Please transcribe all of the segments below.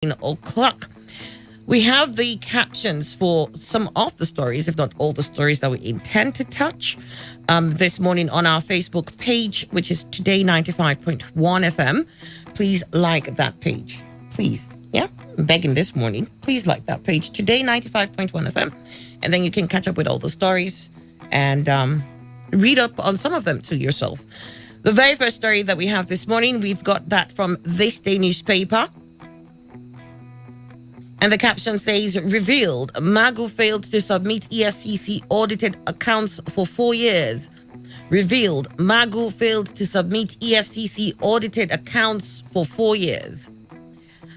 o'clock. We have the captions for some of the stories, if not all the stories that we intend to touch this morning on our Facebook page, which is Today95.1 FM. Please like that page. Please. Yeah, I'm begging this morning. Please like that page, Today95.1 FM. And then you can catch up with all the stories and read up on some of them to yourself. The very first story that we have this morning, we've got that from This Day newspaper. And the caption says, revealed, Magu failed to submit EFCC audited accounts for 4 years. Revealed, Magu failed to submit EFCC audited accounts for 4 years.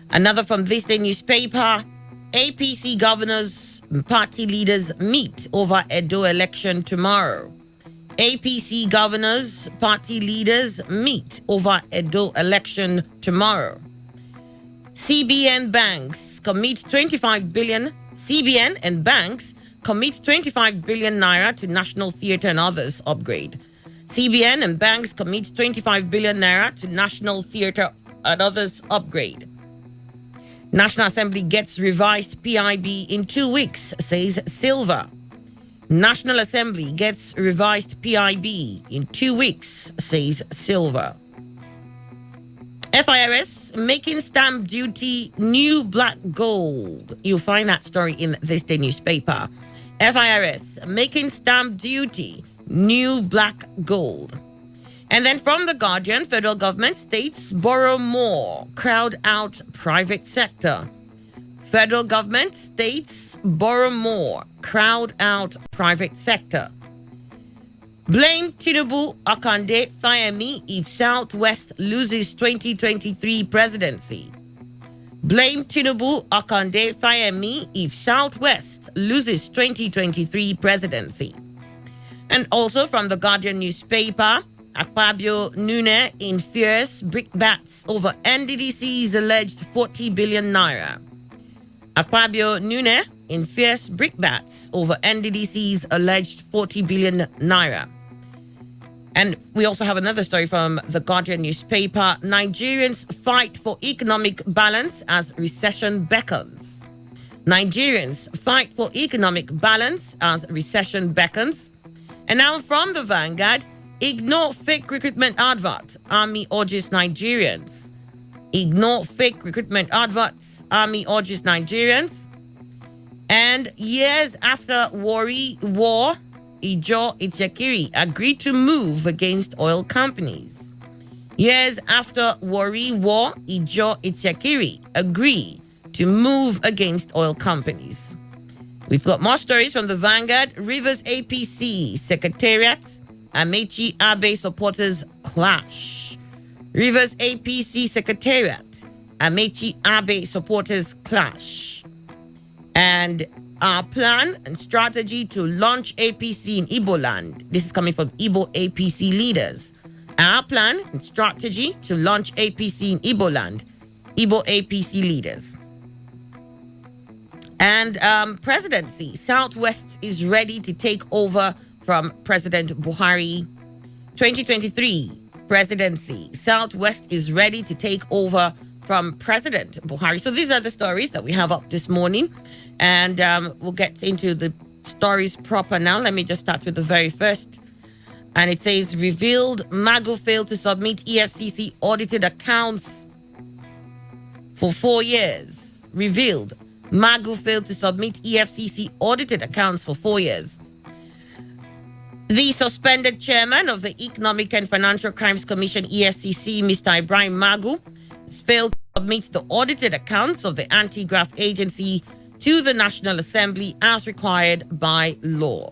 Another from This Day newspaper, APC governors and party leaders meet over Edo election tomorrow. APC governors, party leaders meet over Edo election tomorrow. CBN banks commit 25 billion. CBN and banks commit 25 billion naira to National Theatre and others upgrade. CBN and banks commit 25 billion naira to National Theatre and others upgrade. National Assembly gets revised PIB in 2 weeks, says Silva. National Assembly gets revised PIB in 2 weeks, says Silva. FIRS making stamp duty new black gold. You'll find that story in This Day newspaper. FIRS making stamp duty new black gold. And then from The Guardian, federal government states borrow more, crowd out private sector. Federal government states borrow more, crowd out private sector. Blame Tinubu Akande Fayemi if Southwest loses 2023 presidency. Blame Tinubu Akande Fayemi if Southwest loses 2023 presidency. And also from The Guardian newspaper, Akpabio Nune in fierce brickbats over NDDC's alleged 40 billion naira. Akpabio Nune in fierce brickbats over NDDC's alleged 40 billion naira. And we also have another story from The Guardian newspaper. Nigerians fight for economic balance as recession beckons. Nigerians fight for economic balance as recession beckons. And now from the Vanguard, ignore fake recruitment advert. Army urges Nigerians. Ignore fake recruitment adverts. Army urges Nigerians. And years after Warri war, Ijo Ichekiri agreed to move against oil companies. Years after Warri war, Ijo Ichekiri agreed to move against oil companies. We've got more stories from the Vanguard. Rivers APC Secretariat, Amechi Abe supporters clash. Rivers APC Secretariat, Amechi Abe supporters clash. And our plan and strategy to launch APC in Igbo land. This is coming from Igbo APC leaders. Our plan and strategy to launch APC in Igbo land. Igbo APC leaders. And presidency. Southwest is ready to take over from President Buhari. 2023 presidency. Southwest is ready to take over from President Buhari. So these are the stories that we have up this morning. And we'll get into the stories proper now. Let me just start with the very first. And it says, revealed Magu failed to submit EFCC audited accounts for 4 years. Revealed Magu failed to submit EFCC audited accounts for 4 years. The suspended chairman of the Economic and Financial Crimes Commission, EFCC, Mr. Ibrahim Magu, has failed to submit the audited accounts of the anti-graft agency to the National Assembly as required by law.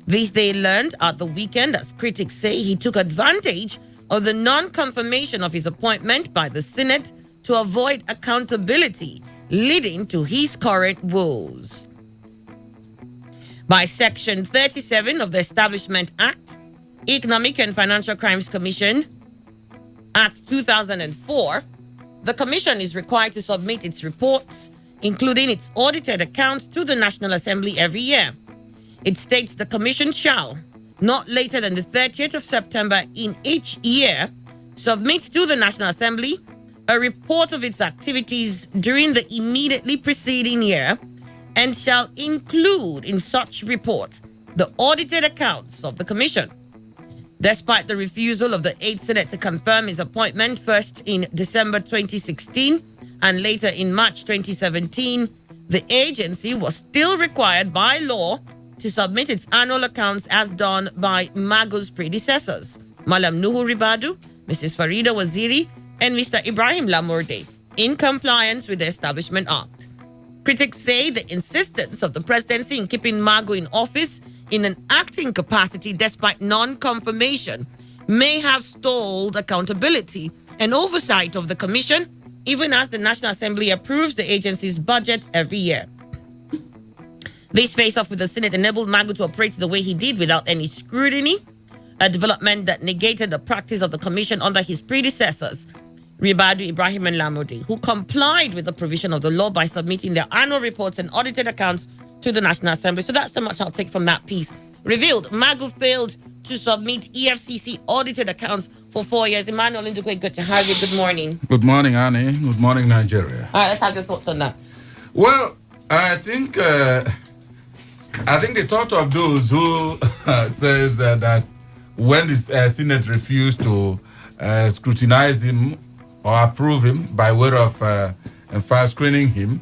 This they learned at the weekend as critics say he took advantage of the non-confirmation of his appointment by the Senate to avoid accountability, leading to his current woes. By Section 37 of the Establishment Act, Economic and Financial Crimes Commission, Act 2004, the Commission is required to submit its reports, including its audited accounts, to the National Assembly every year. It states the Commission shall, not later than the 30th of September in each year, submit to the National Assembly a report of its activities during the immediately preceding year and shall include in such report the audited accounts of the Commission. Despite the refusal of the 8th Senate to confirm his appointment first in December 2016 and later in March 2017, the agency was still required by law to submit its annual accounts as done by Magu's predecessors, Malam Nuhu Ribadu, Mrs. Farida Waziri, and Mr. Ibrahim Lamurde, in compliance with the Establishment Act. Critics say the insistence of the presidency in keeping Magu in office in an acting capacity despite non-confirmation may have stalled accountability and oversight of the Commission, even as the National Assembly approves the agency's budget every year. This face-off with the Senate enabled Magu to operate the way he did without any scrutiny, a development that negated the practice of the Commission under his predecessors, Ribadu, Ibrahim, and Lamurde, who complied with the provision of the law by submitting their annual reports and audited accounts to the National Assembly. So that's so much I'll take from that piece. Revealed, Magu failed to submit EFCC audited accounts for 4 years. Emmanuel Ndukwe, good to have you. Good morning. Good morning, Annie. Good morning, Nigeria. All right, let's have your thoughts on that. Well, I think the thought of those who says that when the Senate refused to scrutinize him or approve him by way of fire screening him,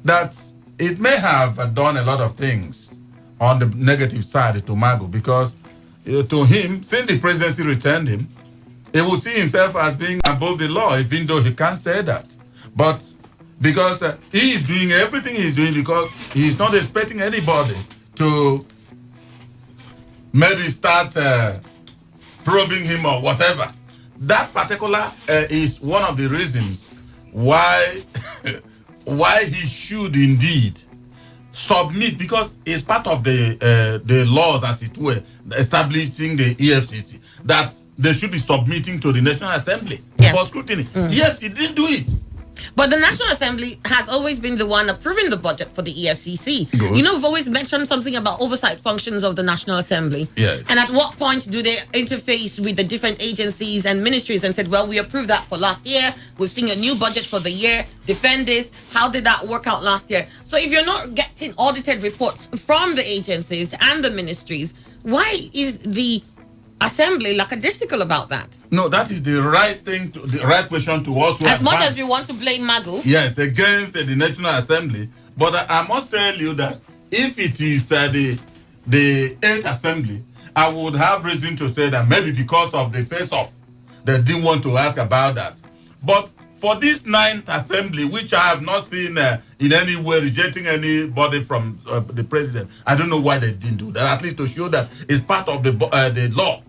that it may have done a lot of things on the negative side to Magu, because to him, since the presidency returned him, he will see himself as being above the law, even though he can't say that. But because he is doing everything he's doing because he's not expecting anybody to maybe start probing him or whatever. That particular is one of the reasons why why he should indeed submit, because it's part of the laws, as it were, establishing the EFCC, that they should be submitting to the National Assembly for scrutiny. Yes, he didn't do it. But the National Assembly has always been the one approving the budget for the EFCC. Good. You know, we've always mentioned something about oversight functions of the National Assembly. Yes. And at what point do they interface with the different agencies and ministries and said, well, we approved that for last year. We've seen a new budget for the year. Defend this. How did that work out last year? So if you're not getting audited reports from the agencies and the ministries, why is the Assembly lackadaisical about that? No, that is the right thing, the right question to also as much as we want to blame Magu. Yes, against the National Assembly. But I must tell you that if it is the 8th Assembly, I would have reason to say that maybe because of the face-off, they didn't want to ask about that. But for this 9th Assembly, which I have not seen in any way rejecting anybody from the president, I don't know why they didn't do that, at least to show that it's part of the law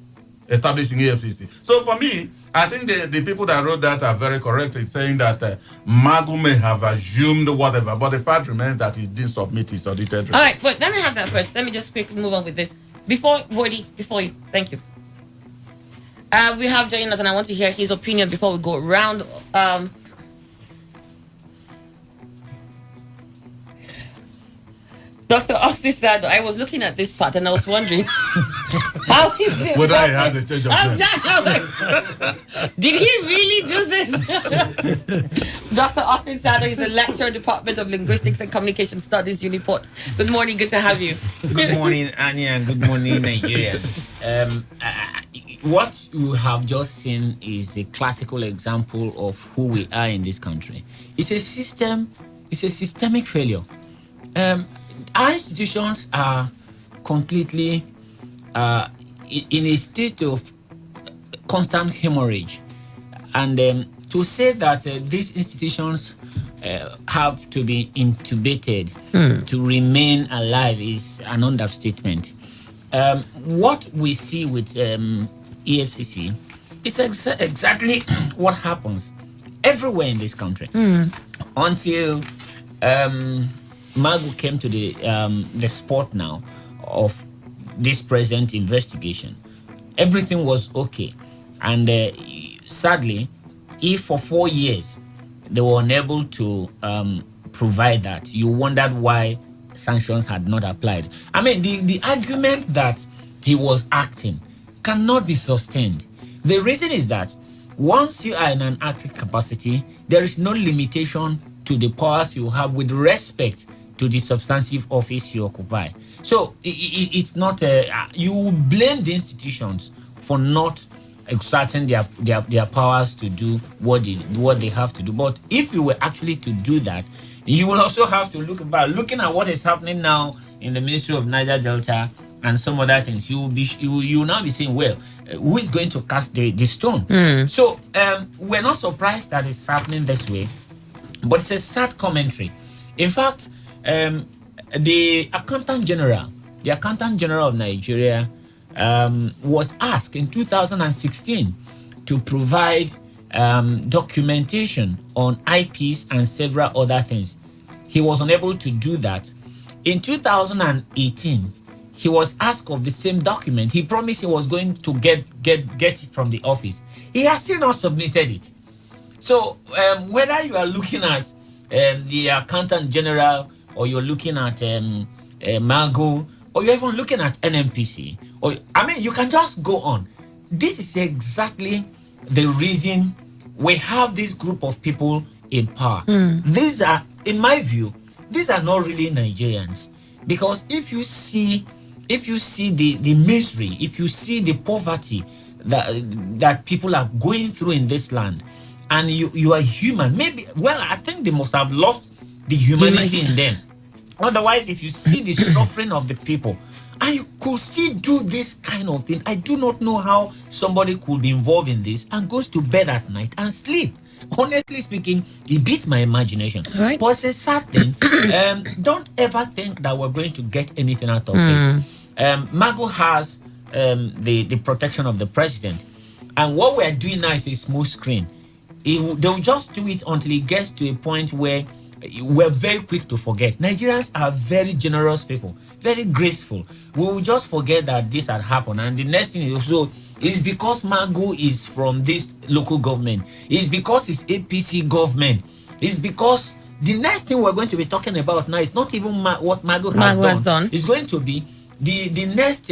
establishing EFCC. So for me, I think the people that wrote that are very correct in saying that Magu may have assumed whatever, but the fact remains that he didn't submit his audited report. All right, but let me have that first. Let me just quickly move on with this. Before you, thank you. We have joining us, and I want to hear his opinion before we go around. Dr. Austin Sado, I was looking at this part and I was wondering how is it whether he has a change of plan. Exactly. Did he really do this? Dr. Austin Sado is a lecturer, Department of Linguistics and Communication Studies, Uniport. Good morning, good to have you. Good morning, Anya, and good morning, Nigeria. What you have just seen is a classical example of who we are in this country. It's a systemic failure. Our institutions are completely in a state of constant hemorrhage. And to say that these institutions have to be intubated to remain alive is an understatement. What we see with EFCC is exactly what happens everywhere in this country until Magu came to the spot now of this present investigation. Everything was okay. And sadly, if for 4 years they were unable to provide that, you wondered why sanctions had not applied. I mean, the argument that he was acting cannot be sustained. The reason is that once you are in an active capacity, there is no limitation to the powers you have with respect to the substantive office you occupy. So it's not you blame the institutions for not exerting their powers to do what they have to do. But if you were actually to do that, you will also have to looking at what is happening now in the Ministry of Niger Delta and some other things. You will now be saying, well, who is going to cast the stone? So we're not surprised that it's happening this way, but it's a sad commentary. In fact, the Accountant General of Nigeria was asked in 2016 to provide documentation on IPs and several other things. He was unable to do that. In 2018, he was asked of the same document. He promised he was going to get it from the office. He has still not submitted it. So whether you are looking at the Accountant General, or you're looking at Mago, or you're even looking at NMPC, you can just go on. This is exactly the reason we have this group of people in power. These are, in my view, these are not really Nigerians, because if you see the misery, if you see the poverty that people are going through in this land, and you are human, I think they must have lost the humanity in them. Otherwise, if you see the suffering of the people, and you could still do this kind of thing, I do not know how somebody could be involved in this and goes to bed at night and sleep. Honestly speaking, it beats my imagination. Right. But it's a sad thing. Don't ever think that we're going to get anything out of this. Mago has the protection of the president. And what we're doing now is a smooth screen. They'll just do it until it gets to a point where we're very quick to forget. Nigerians are very generous people, very graceful. We will just forget that this had happened. And the next thing is also, it's because Mago is from this local government. It's because it's APC government. It's because the next thing we're going to be talking about now is not even what Mago has done. It's going to be the next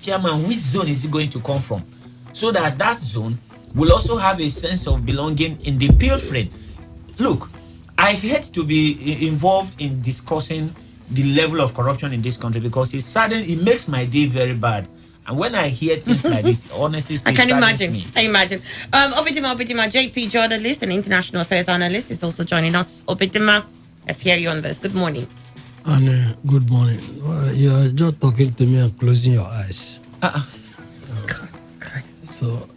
chairman. Which zone is it going to come from? So that zone will also have a sense of belonging in the pilfering. Look, I hate to be involved in discussing the level of corruption in this country, because it makes my day very bad. And when I hear things like this, honestly, I can imagine. Opitima, JP, journalist and international affairs analyst, is also joining us. Opitima, let's hear you on this. Good morning. And good morning. You're just talking to me and closing your eyes. So,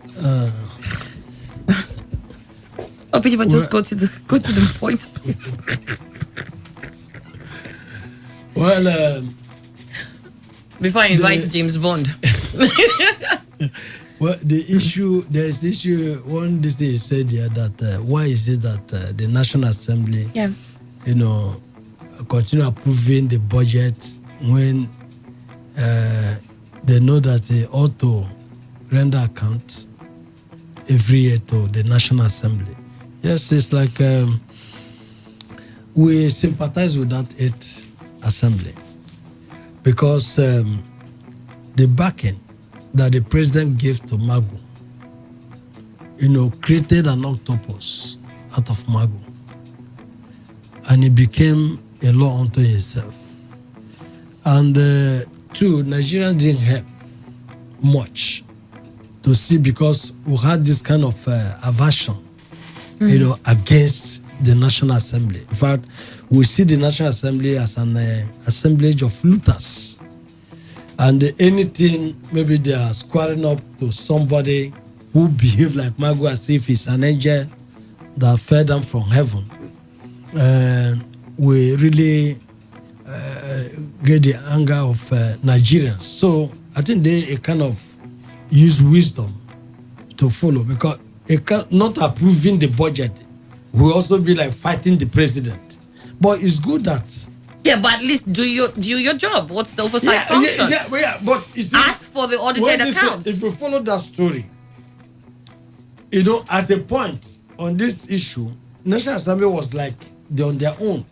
Opitima, just go to the point, please. Well, before I invite James Bond. Well, there's the issue. One this thing you said here that why is it that the National Assembly, continue approving the budget when they know that they ought to render accounts every year to the National Assembly. Yes, it's like we sympathize with that 8th Assembly, because the backing that the president gave to Mago, created an octopus out of Mago, and it became a law unto itself. And two, Nigerians didn't help much to see, because we had this kind of aversion, against the National Assembly. In fact, we see the National Assembly as an assemblage of looters. And anything, maybe they are squaring up to somebody who behave like Mago as if he's an angel that fell down from heaven. We really get the anger of Nigerians. So I think they kind of use wisdom to follow, because not approving the budget will also be like fighting the president. But it's good that... Yeah, but at least do your job. What's the oversight function? But ask for the audited accounts. If you follow that story, at a point on this issue, National Assembly was like they're on their own.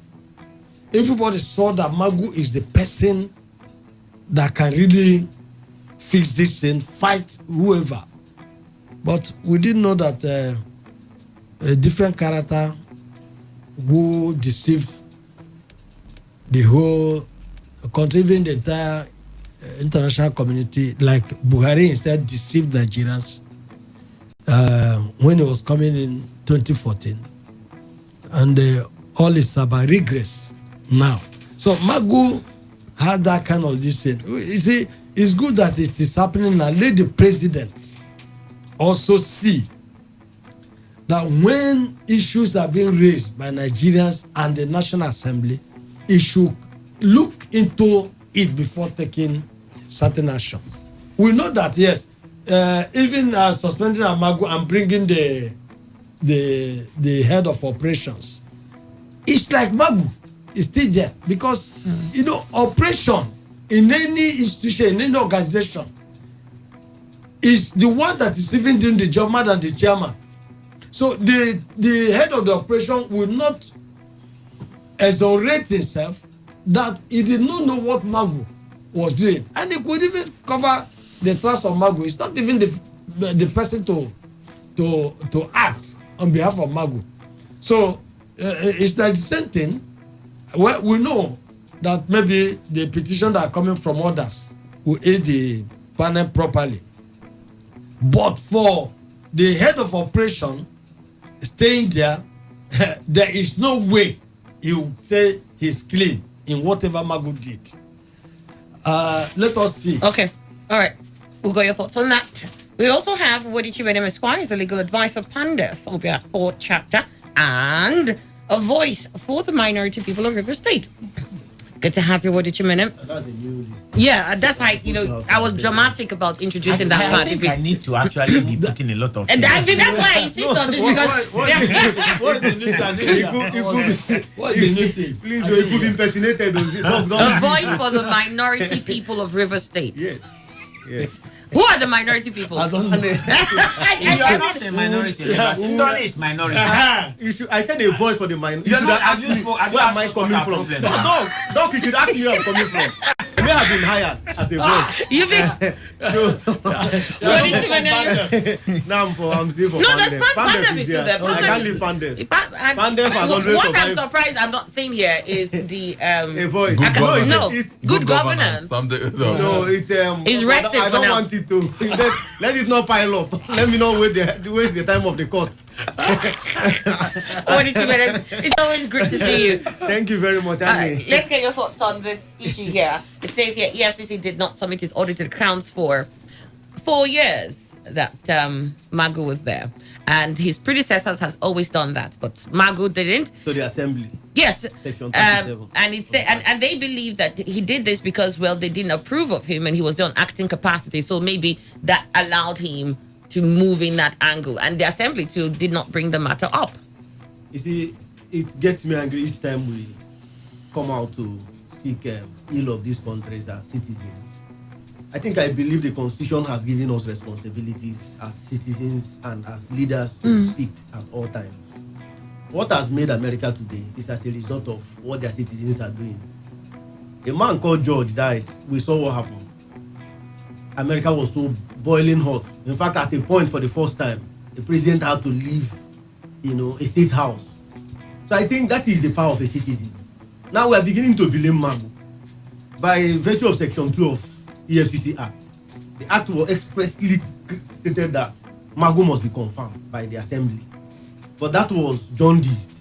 Everybody saw that Mago is the person that can really fix this thing, fight whoever. But we didn't know that a different character who deceived the whole country, even the entire international community, like Buhari instead deceived Nigerians when he was coming in 2014. And all is about regress now. So Magu had that kind of this thing. You see, it's good that it is happening now. Let the president also see that when issues are being raised by Nigerians and the National Assembly, it should look into it before taking certain actions. We know that, yes, even suspending Amagu and bringing the head of operations, it's like Magu is still there because you know, operation in any institution, in any organization, is the one that is even doing the job more than the chairman. So the head of the operation will not exonerate himself that he did not know what Magu was doing, and he could even cover the trust of Magu. It's not even the person to act on behalf of Magu. So it's like the same thing. Well, we know that maybe the petitions that are coming from others will aid the panel properly, but for the head of operation staying there, there is no way he will say he's clean in whatever Magu did. Let us see. Okay. All right. We'll got your thoughts on that. We also have Wodichi Benem Esquire, is a legal advisor, Panda Phobia Port Chapter, and a voice for the minority people of River State. Good to have you, Wodichi Benem. That's a new list. Yeah, that's how, you know, I was dramatic about introducing that part. I think I need to actually be putting a lot of. And that's why I insist on this, because What's the new thing? What's the new thing? Please, you could be impersonated. a voice for the minority people of River State. Yes. Yes. Who are the minority people? I don't know. You are not a minority. Ndoni is minority. I said a voice for the minority. You're You should not- have have asked you me spoke- have you where am I asked coming us from. what our problem No, is? Doc, you should ask me where I'm coming from. I may have been hired as a voice. You mean Wodichi Benem? Now I'm still for No, that's Pandef. Pandef is still there. I can't leave Pandef. Pandef has always what I'm survived. surprised I'm not seeing here is the A voice. Good governance. no, it's- good governance. No, it's It's rested I for don't now. want it to. Let it not pile up. Let me not waste the time of the court. Wodichi Benem, it's always great to see you. Thank you very much. Annie. Let's get your thoughts on this issue here. It says here EFCC did not submit its audited accounts for 4 years that Magu was there. And his predecessors has always done that, but Magu didn't. To the assembly. Yes. Section 37. And it's and they believe that he did this because, well, they didn't approve of him and he was there on acting capacity. So maybe that allowed him to move in that angle. And the assembly too did not bring the matter up. You see, it gets me angry each time we come out to speak ill of these countries as citizens. I believe the Constitution has given us responsibilities as citizens and as leaders to speak at all times. What has made America today is as a result of what their citizens are doing. A man called George died. We saw what happened. America was so boiling hot. In fact, at a point for the first time, the president had to leave, a state house. So I think that is the power of a citizen. Now we are beginning to blame Magu. By virtue of Section 2 of EFCC Act, the act was expressly stated that Magu must be confirmed by the assembly. But that was jaundiced.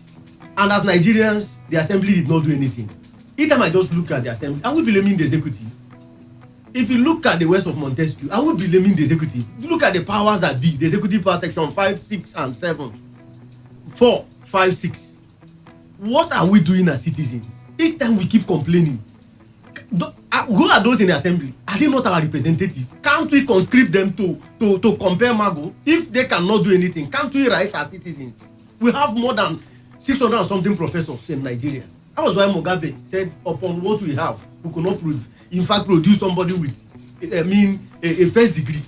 And as Nigerians, the assembly did not do anything. Each time I just look at the assembly, I will be blaming the executive. If you look at the West of Montesquieu, I will be blaming the executive. Look at the powers that be, the executive power, Section 5, 6, and 7. 4, 5, 6. What are we doing as citizens? Each time we keep complaining. Who are those in the assembly? Are they not our representative? Can't we conscript them to compare Magu? If they cannot do anything, can't we write as citizens? We have more than 600 and something professors in Nigeria. That was why Mugabe said, upon what we have, we could not produce somebody with, a first degree,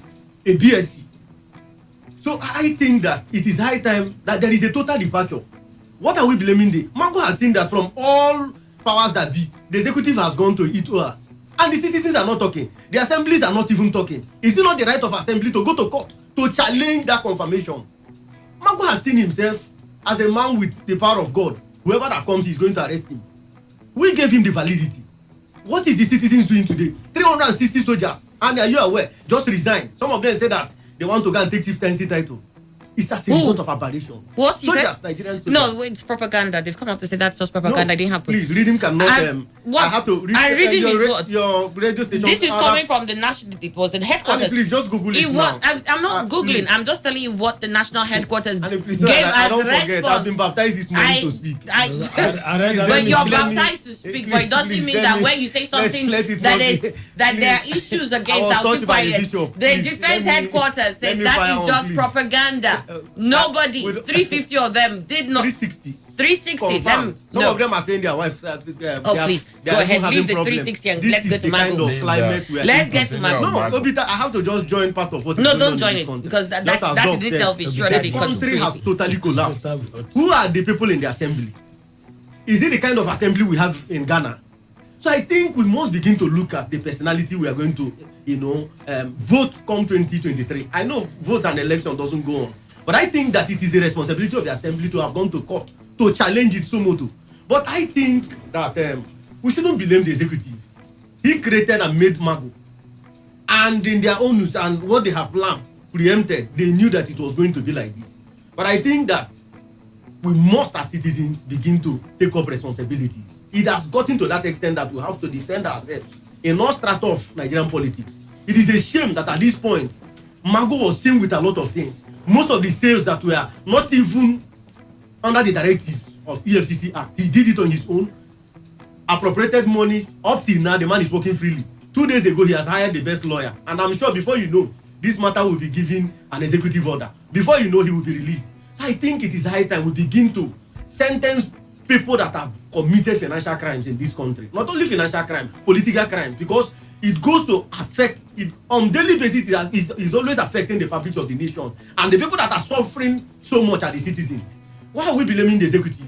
a BSc. So I think that it is high time that there is a total departure. What are we blaming the? Magu has seen that from all powers that be, the executive has gone to ETOAS. And the citizens are not talking. The assemblies are not even talking. Is it not the right of assembly to go to court to challenge that confirmation? Mago has seen himself as a man with the power of God. Whoever that comes, he's going to arrest him. We gave him the validity. What is the citizens doing today? 360 soldiers. And are you aware? Just resigned. Some of them say that they want to go and take chieftaincy title. It's a result of aberration. What? Soldiers, Nigerian soldiers. No, it's propaganda. They've come out to say that's just propaganda. No, It didn't happen. Please, reading cannot. I have to read. Reading is what? Your radio station. This is coming from the national. It was the headquarters. Please just Google it now. I'm not googling. Please. I'm just telling you what the national headquarters And please, gave I as don't response. forget. I've been baptized this morning to speak. But you're baptized to speak, but it doesn't mean that when you say something that there are issues against, I'll keep quiet. The defense headquarters says that is just propaganda. Nobody, 350 of them did not. 360. 360. Some of them are saying their wife. Please go ahead, leave the 360 and let's go to Mago. Let's get to Mago. No, Obita, I have to just join part of what. No, don't join it because that in itself is surely the country has totally collapsed. Who are the people in the assembly? Is it the kind of assembly we have in Ghana? So I think we must begin to look at the personality we are going to, vote come 2023. I know vote and election doesn't go on, but I think that it is the responsibility of the assembly to have gone to court to challenge it so much. But I think that we shouldn't blame the executive. He created and made Mago, and in their own news and what they have planned, preempted, they knew that it was going to be like this. But I think that we must, as citizens, begin to take up responsibilities. It has gotten to that extent that we have to defend ourselves in all strata of Nigerian politics. It is a shame that at this point, Mago was seen with a lot of things. Most of the sales that were not even under the directives of EFCC Act, he did it on his own. Appropriated monies, up till now, the man is working freely. 2 days ago, he has hired the best lawyer. And I'm sure before you know, this matter will be given an executive order. Before you know, he will be released. So I think it is high time we begin to sentence people that have committed financial crimes in this country. Not only financial crime, political crime, because it goes to affect it on daily basis. It is always affecting the fabric of the nation, and the people that are suffering so much are the citizens. Why are we blaming the executive?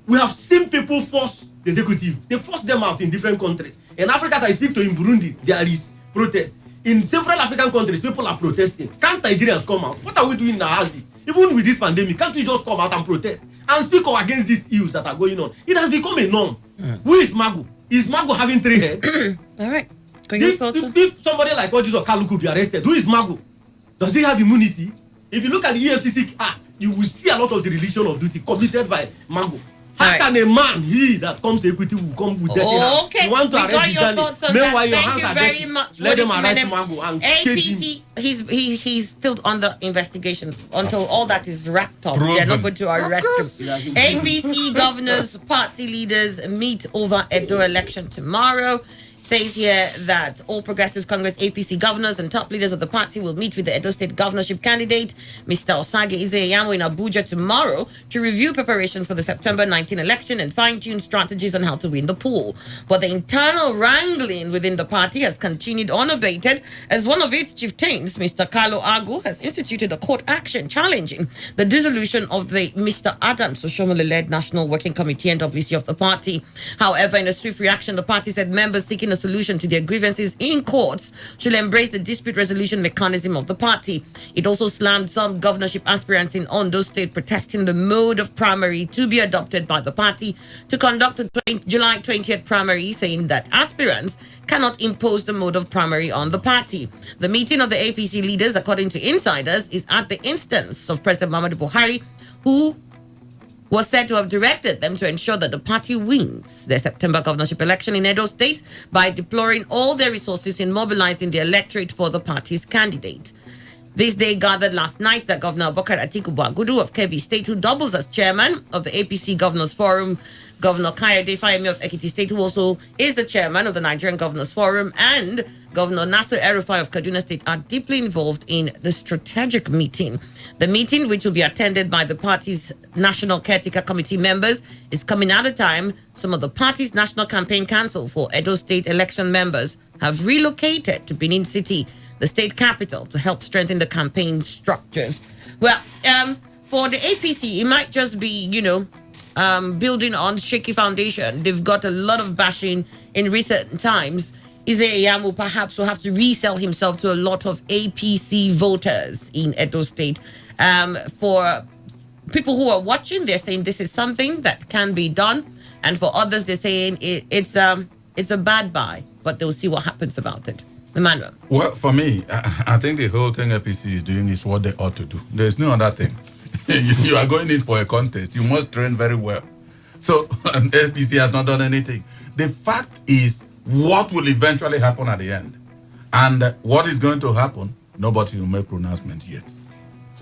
We have seen people force the executive. They force them out in different countries. In Africa, as I speak to in Burundi, there is protest. In several African countries, people are protesting. Can't Nigerians come out? What are we doing in our houses? Even with this pandemic, can't we just come out and protest and speak up against these ills that are going on? It has become a norm. Who is Mago? Is Mago having 3 heads? All right. If somebody like Ojiso Kalu could be arrested, who is Mago? Does he have immunity? If you look at the EFCC Act, you will see a lot of the religion of duty committed by Mago. How can a man, he that comes to equity, will come with that? Okay, you want to arrest your thoughts on that. Thank you very much. Let them arrest Mago and APC, he's still under investigation until all that is wrapped up. They're not going to arrest him. APC governors, party leaders meet over Edo election tomorrow. Says here that all Progressives Congress APC governors and top leaders of the party will meet with the Edo State governorship candidate, Mr. Osage Izeyamo, in Abuja tomorrow to review preparations for the September 19 election and fine-tune strategies on how to win the poll. But the internal wrangling within the party has continued unabated as one of its chieftains, Mr. Carlo Agu, has instituted a court action challenging the dissolution of the Mr. Adams Oshomole-led National Working Committee NWC of the party. However, in a swift reaction, the party said members seeking a solution to their grievances in courts should embrace the dispute resolution mechanism of the party. It also slammed some governorship aspirants in Ondo State protesting the mode of primary to be adopted by the party to conduct a July 20th primary, saying that aspirants cannot impose the mode of primary on the party. The meeting of the APC leaders, according to insiders, is at the instance of President Muhammadu Buhari, who was said to have directed them to ensure that the party wins the September governorship election in Edo State by deploying all their resources in mobilizing the electorate for the party's candidate. This day gathered last night that Governor Abubakar Atiku Bagudu of Kebbi State, who doubles as chairman of the APC Governors Forum, Governor Kayode Fayemi of Ekiti State, who also is the chairman of the Nigerian Governors Forum, and Governor Nasir El-Rufai of Kaduna State are deeply involved in the strategic meeting. The meeting, which will be attended by the party's National Caretaker Committee members, is coming at a time some of the party's National Campaign Council for Edo State election members have relocated to Benin City, the state capital, to help strengthen the campaign structures. Well, for the APC, it might just be, building on shaky foundation. They've got a lot of bashing in recent times. Ize perhaps will have to resell himself to a lot of APC voters in Edo State. For people who are watching, they're saying this is something that can be done, and for others, they're saying it's a bad buy, but they'll see what happens about it. Emmanuel. Well, for me, I think the whole thing APC is doing is what they ought to do. There's no other thing. You are going in for a contest. You must train very well. So APC has not done anything. The fact is, what will eventually happen at the end, and what is going to happen, nobody will make pronouncement yet.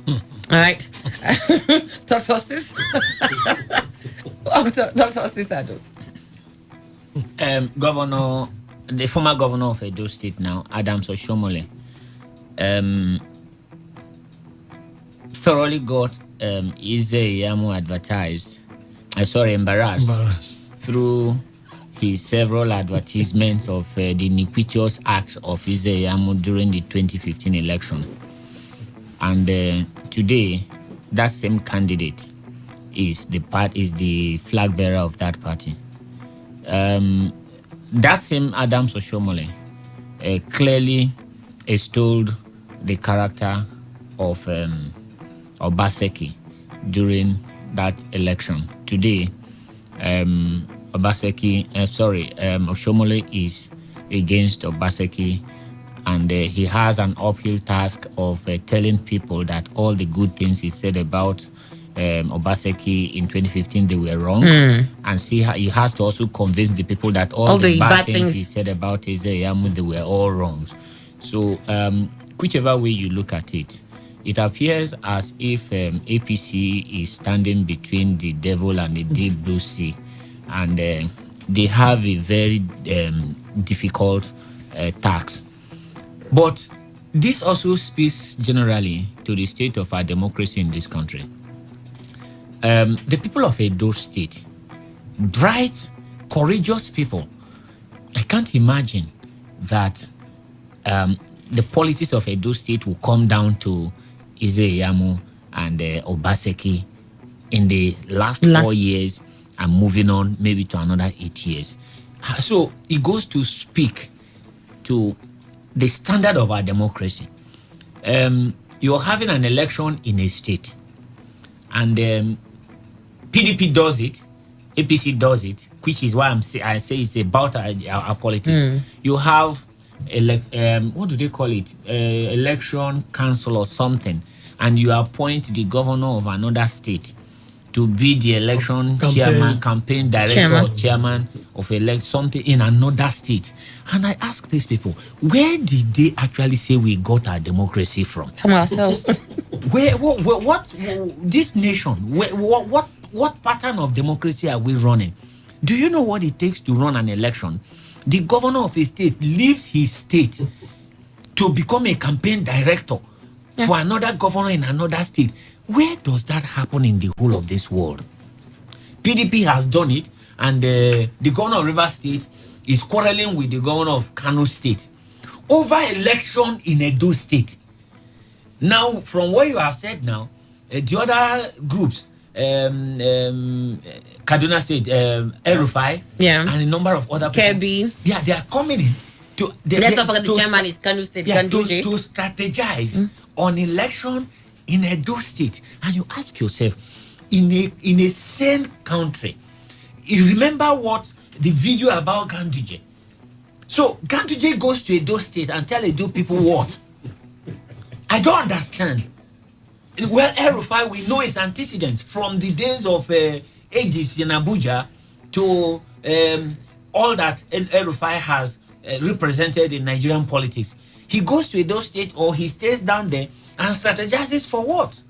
All right. Talk to us this. Talk to us this, Ado. The former governor of Edo State now, Adams Oshomole, thoroughly got Ize advertised. Embarrassed through his several advertisements of the iniquitous acts of Ize during the 2015 election. And today, that same candidate is the flag bearer of that party. That same Adams Oshomole clearly extolled the character of Obaseki during that election. Today, Oshomole is against Obaseki, and he has an uphill task of telling people that all the good things he said about Obaseki in 2015, they were wrong. And see how he has to also convince the people that all the bad things he said about Ezeyamu, they were all wrong. So whichever way you look at it, it appears as if APC is standing between the devil and the deep blue sea, and they have a very difficult task. But this also speaks generally to the state of our democracy in this country. The people of Edo State, bright, courageous people, I can't imagine that the politics of Edo State will come down to Izeyamu and Obaseki in the last 4 years and moving on maybe to another 8 years. So it goes to speak to the standard of our democracy. You're having an election in a state, and PDP does it, APC does it, which is why I say it's about our politics. You have what do they call it? Election council or something, and you appoint the governor of another state to be the election chairman, campaign director, or chairman of something in another state. And I ask these people, where did they actually say we got our democracy from? From ourselves. What this nation? What pattern of democracy are we running? Do you know what it takes to run an election? The governor of a state leaves his state to become a campaign director for another governor in another state. Where does that happen in the whole of this world? PDP has done it, and the governor of Rivers State is quarreling with the governor of Kano State over election in Edo State. Now, from what you have said now, the other groups, Kaduna State, Erufai, and a number of other people, Kebi. They are coming in to. Let's not forget the chairman is Kano State. To strategize on election in Edo State. And you ask yourself, in a sane country, you remember what the video about Ganduje. So Ganduje goes to Edo State and tell Edo people what? I don't understand. Well, Erufai, we know its antecedents from the days of ages in Abuja to all that Erufai has represented in Nigerian politics. He goes to Edo State, or he stays down there and strategizes for what?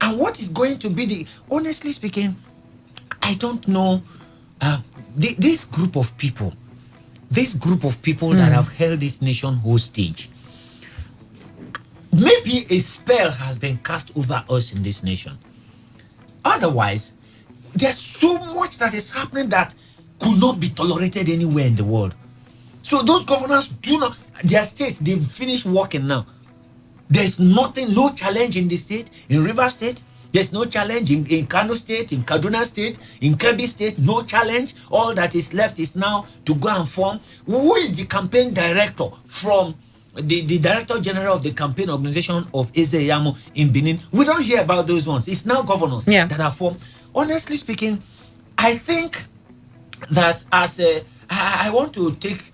And what is going to be honestly speaking, I don't know. This group of people that have held this nation hostage, maybe a spell has been cast over us in this nation. Otherwise, there's so much that is happening that could not be tolerated anywhere in the world. So those governors their states, they've finished working now. There's nothing, no challenge in the state, in Rivers State, There's no challenge in Kano State, in Kaduna State, in Kebbi State, no challenge. All that is left is now to go and form. Who is the campaign director from the Director General of the campaign organization of Ezeyamo in Benin? We don't hear about those ones. It's now governors that are formed. Honestly speaking, I think that as I want to take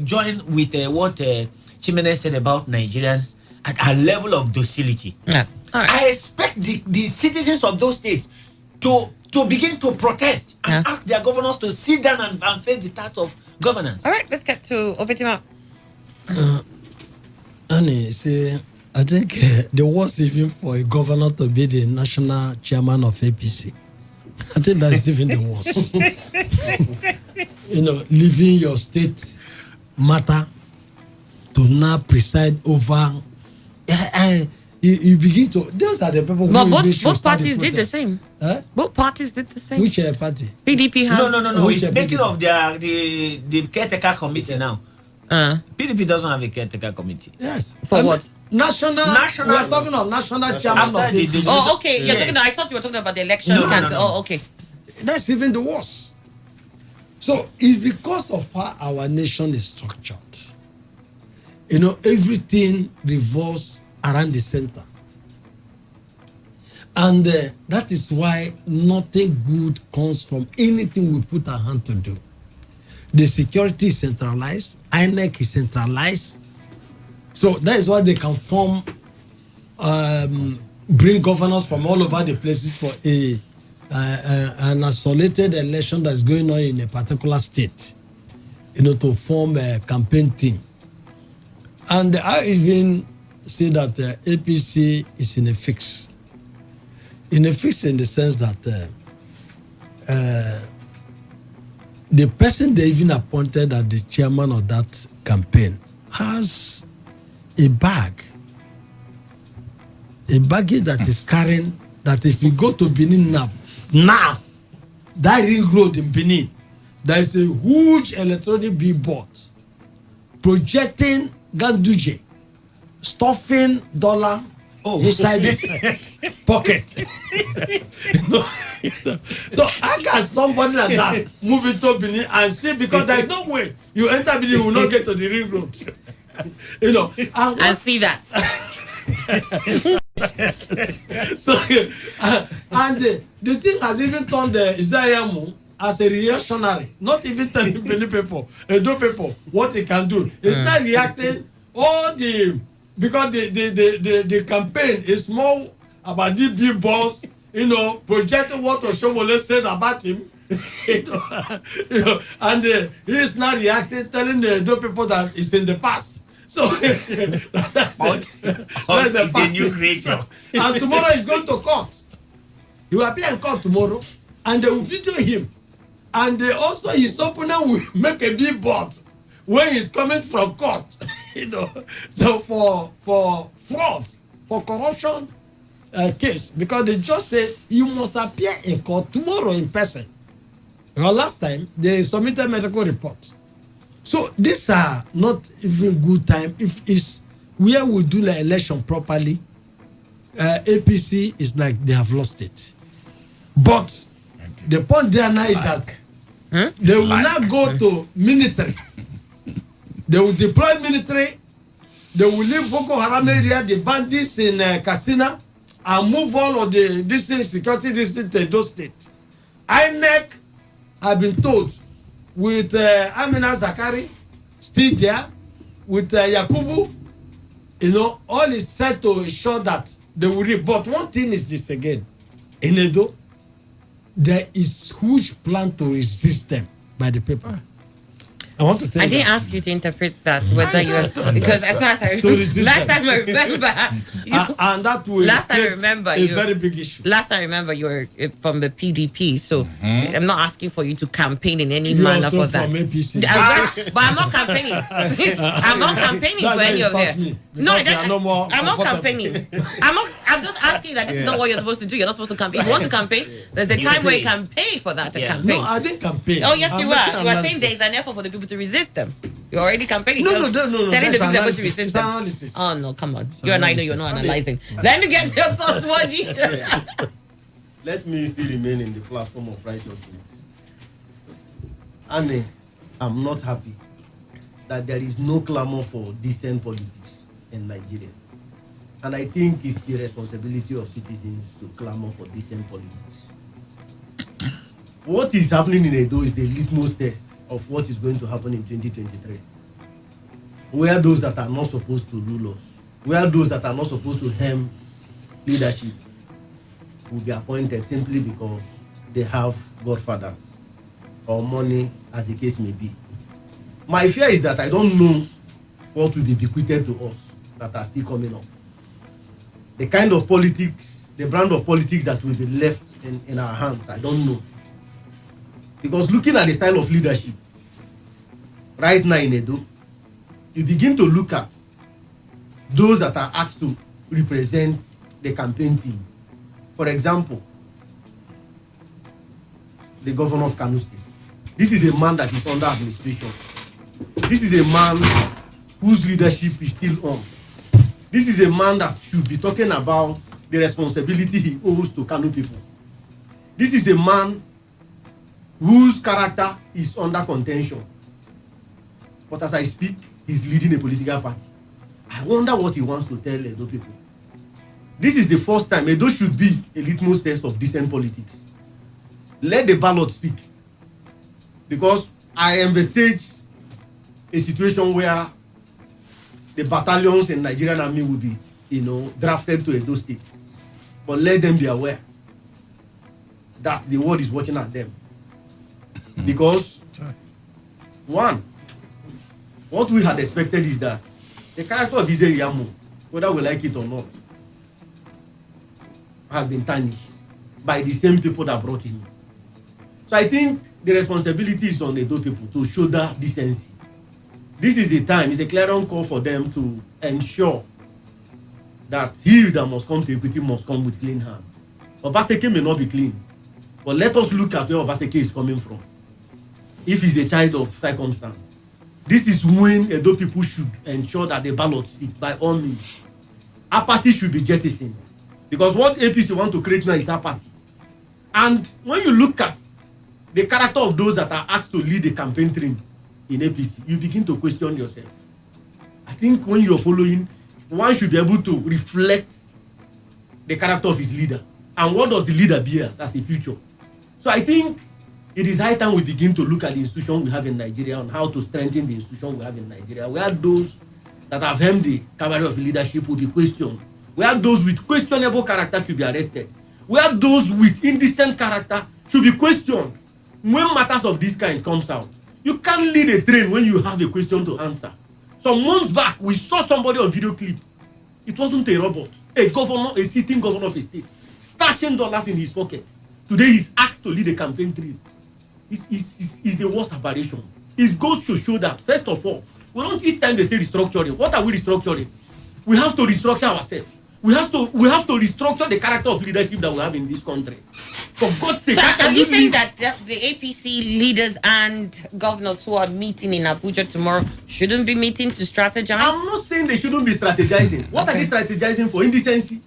join with what Chimene said about Nigerians at a level of docility. Yeah. All right. I expect the citizens of those states to begin to protest and ask their governors to sit down and face the task of governance. All right, let's get to Obetima. Annie, see, I think the worst even for a governor to be the national chairman of APC. I think that's even the worst. Leaving your state matter to now preside over. You begin to. Those are the people. But both parties did the same. Huh? Both parties did the same. Which party? PDP has. No. It's making of the caretaker committee now. PDP doesn't have a caretaker committee. Yes. For what? National. We are talking of national chairman of APC. Oh, okay. You're talking. I thought you were talking about the election council. No. Oh, okay. That's even the worst. So it's because of how our nation is structured. Everything revolves around the center. And that is why nothing good comes from anything we put our hand to do. The security is centralized, INEC is centralized. So that is why they can bring governors from all over the places for an isolated election that's going on in a particular state, to form a campaign team. And I even say that APC is in a fix. In a fix in the sense that the person they even appointed as the chairman of that campaign has a baggage that is carrying that if you go to Benin now, that ring road in Benin, there is a huge electronic billboard projecting Ganduje stuffing dollar inside his pocket. So how can somebody like that move into Benin and see, because there is no way you enter Benin, you will not get to the ring road. And see that. So the thing has even turned the Isaiah as a reactionary, not even telling Benin people, Edo people what he can do. He's not reacting because the campaign is more about the big boss, projecting what Oshomole said about him. And he is not reacting, telling the Edo people that it's in the past. So that's a new creation. And tomorrow he's going to court. He will appear in court tomorrow, and they will video him. And also his opponent will make a billboard when he's coming from court. So for fraud, for corruption case, because they just say you must appear in court tomorrow in person. Well, last time they submitted medical report. So these are not even good time. If it's where we do the election properly, APC is like they have lost it. But the point there now is that they will not go to military. They will deploy military. They will leave Boko Haram area, the bandits in Katsina, and move all of the district security district to those states. INEC have been told with Amina Zakari still there, with Yakubu, all is set to ensure that they will read. But one thing is this again, in Edo, there is huge plan to resist them by the people. I want to tell you. I didn't ask you to interpret that, whether you are, because as far as I last time I remember, and that will last time I remember a very big issue. Last time I remember you were from the PDP, so I'm not asking for you to campaign in any You manner also for that. from APC. But I'm not campaigning. I'm not campaigning for any of them. No, I'm not campaigning. I'm just asking that this is not what you're supposed to do. You're not supposed to campaign. If you want to campaign, there's a time where you can pay for that to campaign. No, I didn't campaign. Oh yes, you are. You are saying there there is an effort for the people to resist them. You're already campaigning. No, You're no. telling the That's people they're going to be analysis. It's system. analysis. Oh no, come on. You and I know you're not analysis. analyzing. Let me get your thoughts, Waji. Let me still remain in the platform of righteousness. And I'm not happy that there is no clamor for decent politics in Nigeria. And I think it's the responsibility of citizens to clamor for decent politics. What is happening in Edo is a litmus test of what is going to happen in 2023. Where those that are not supposed to rule us, where those that are not supposed to hem leadership will be appointed simply because they have godfathers or money, as the case may be. My fear is that I don't know what will be bequeathed to us that are still coming up. The kind of politics, the brand of politics that will be left in our hands, I don't know. Because looking at the style of leadership right now in Edo, you begin to look at those that are asked to represent the campaign team. For example, the governor of Kano State. This is a man that is under administration. This is a man whose leadership is still on. This is a man that should be talking about the responsibility he owes to Kano people. This is a man whose character is under contention. But as I speak, he's leading a political party. I wonder what he wants to tell Edo people. This is the first time. Edo should be a litmus test of decent politics. Let the ballot speak. Because I envisage a situation where the battalions in Nigerian army will be, drafted to Edo State. But let them be aware that the world is watching at them. Because, one, what we had expected is that the character of Ize Yamu, whether we like it or not, has been tarnished by the same people that brought him. So I think the responsibility is on Edo people to show that decency. This is the time, it's a clarion call for them to ensure that he that must come to equity must come with clean hand. Obaseki may not be clean, but let us look at where Obaseki is coming from. If he's a child of circumstance, this is when Edo people should ensure that the ballot speak by all means. Apathy should be jettisoned. Because what APC want to create now is apathy. And when you look at the character of those that are asked to lead the campaign train in APC, you begin to question yourself. I think when you're following, one should be able to reflect the character of his leader. And what does the leader bear as a future? So I think it is high time we begin to look at the institution we have in Nigeria and how to strengthen the institution we have in Nigeria. Where those that have held the cavalry of leadership will be questioned. Where those with questionable character should be arrested. Where those with indecent character should be questioned. When matters of this kind comes out, you can't lead a train when you have a question to answer. Some months back, we saw somebody on video clip. It wasn't a robot. A governor, a sitting governor of a state, stashing dollars in his pocket. Today he's asked to lead a campaign train. It's the worst aberration. It goes to show that, first of all, we don't each time they say restructuring. What are we restructuring? We have to restructure ourselves. We have to restructure the character of leadership that we have in this country. For God's sake. So are you saying that the APC leaders and governors who are meeting in Abuja tomorrow shouldn't be meeting to strategize? I'm not saying they shouldn't be strategizing. What are they strategizing for? Indecency?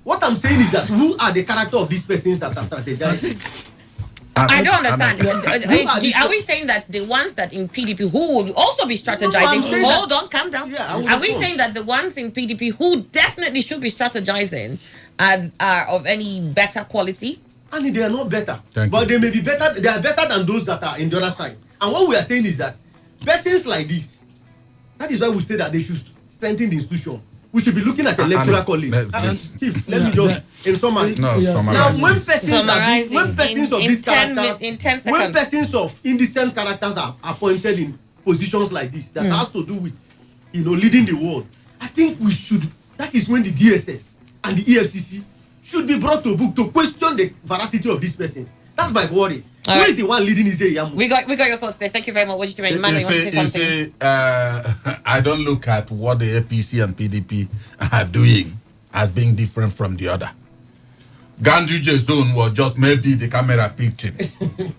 What I'm saying is that who are the character of these persons that are strategizing? I don't understand. Are we saying that the ones that in PDP who will also be strategizing? No, hold on, calm down. Yeah, are we saying that the ones in PDP who definitely should be strategizing are of any better quality? And they are not better. But they may be better. They are better than those that are in the other side. And what we are saying is that persons like this, that is why we say that they should strengthen the institution. We should be looking at electoral college. Chief, let me just in summary. Now, when persons of these characters, when persons of indecent characters are appointed in positions like this, that has to do with, leading the world, I think we should. That is when the DSS and the EFCC should be brought to book to question the veracity of these persons. That's my worries. Who is the one leading Ize Yamu? We got your thoughts there. Thank you very much. What did you want to say something? I don't look at what the APC and PDP are doing as being different from the other. Ganduje zone was just maybe the camera picture.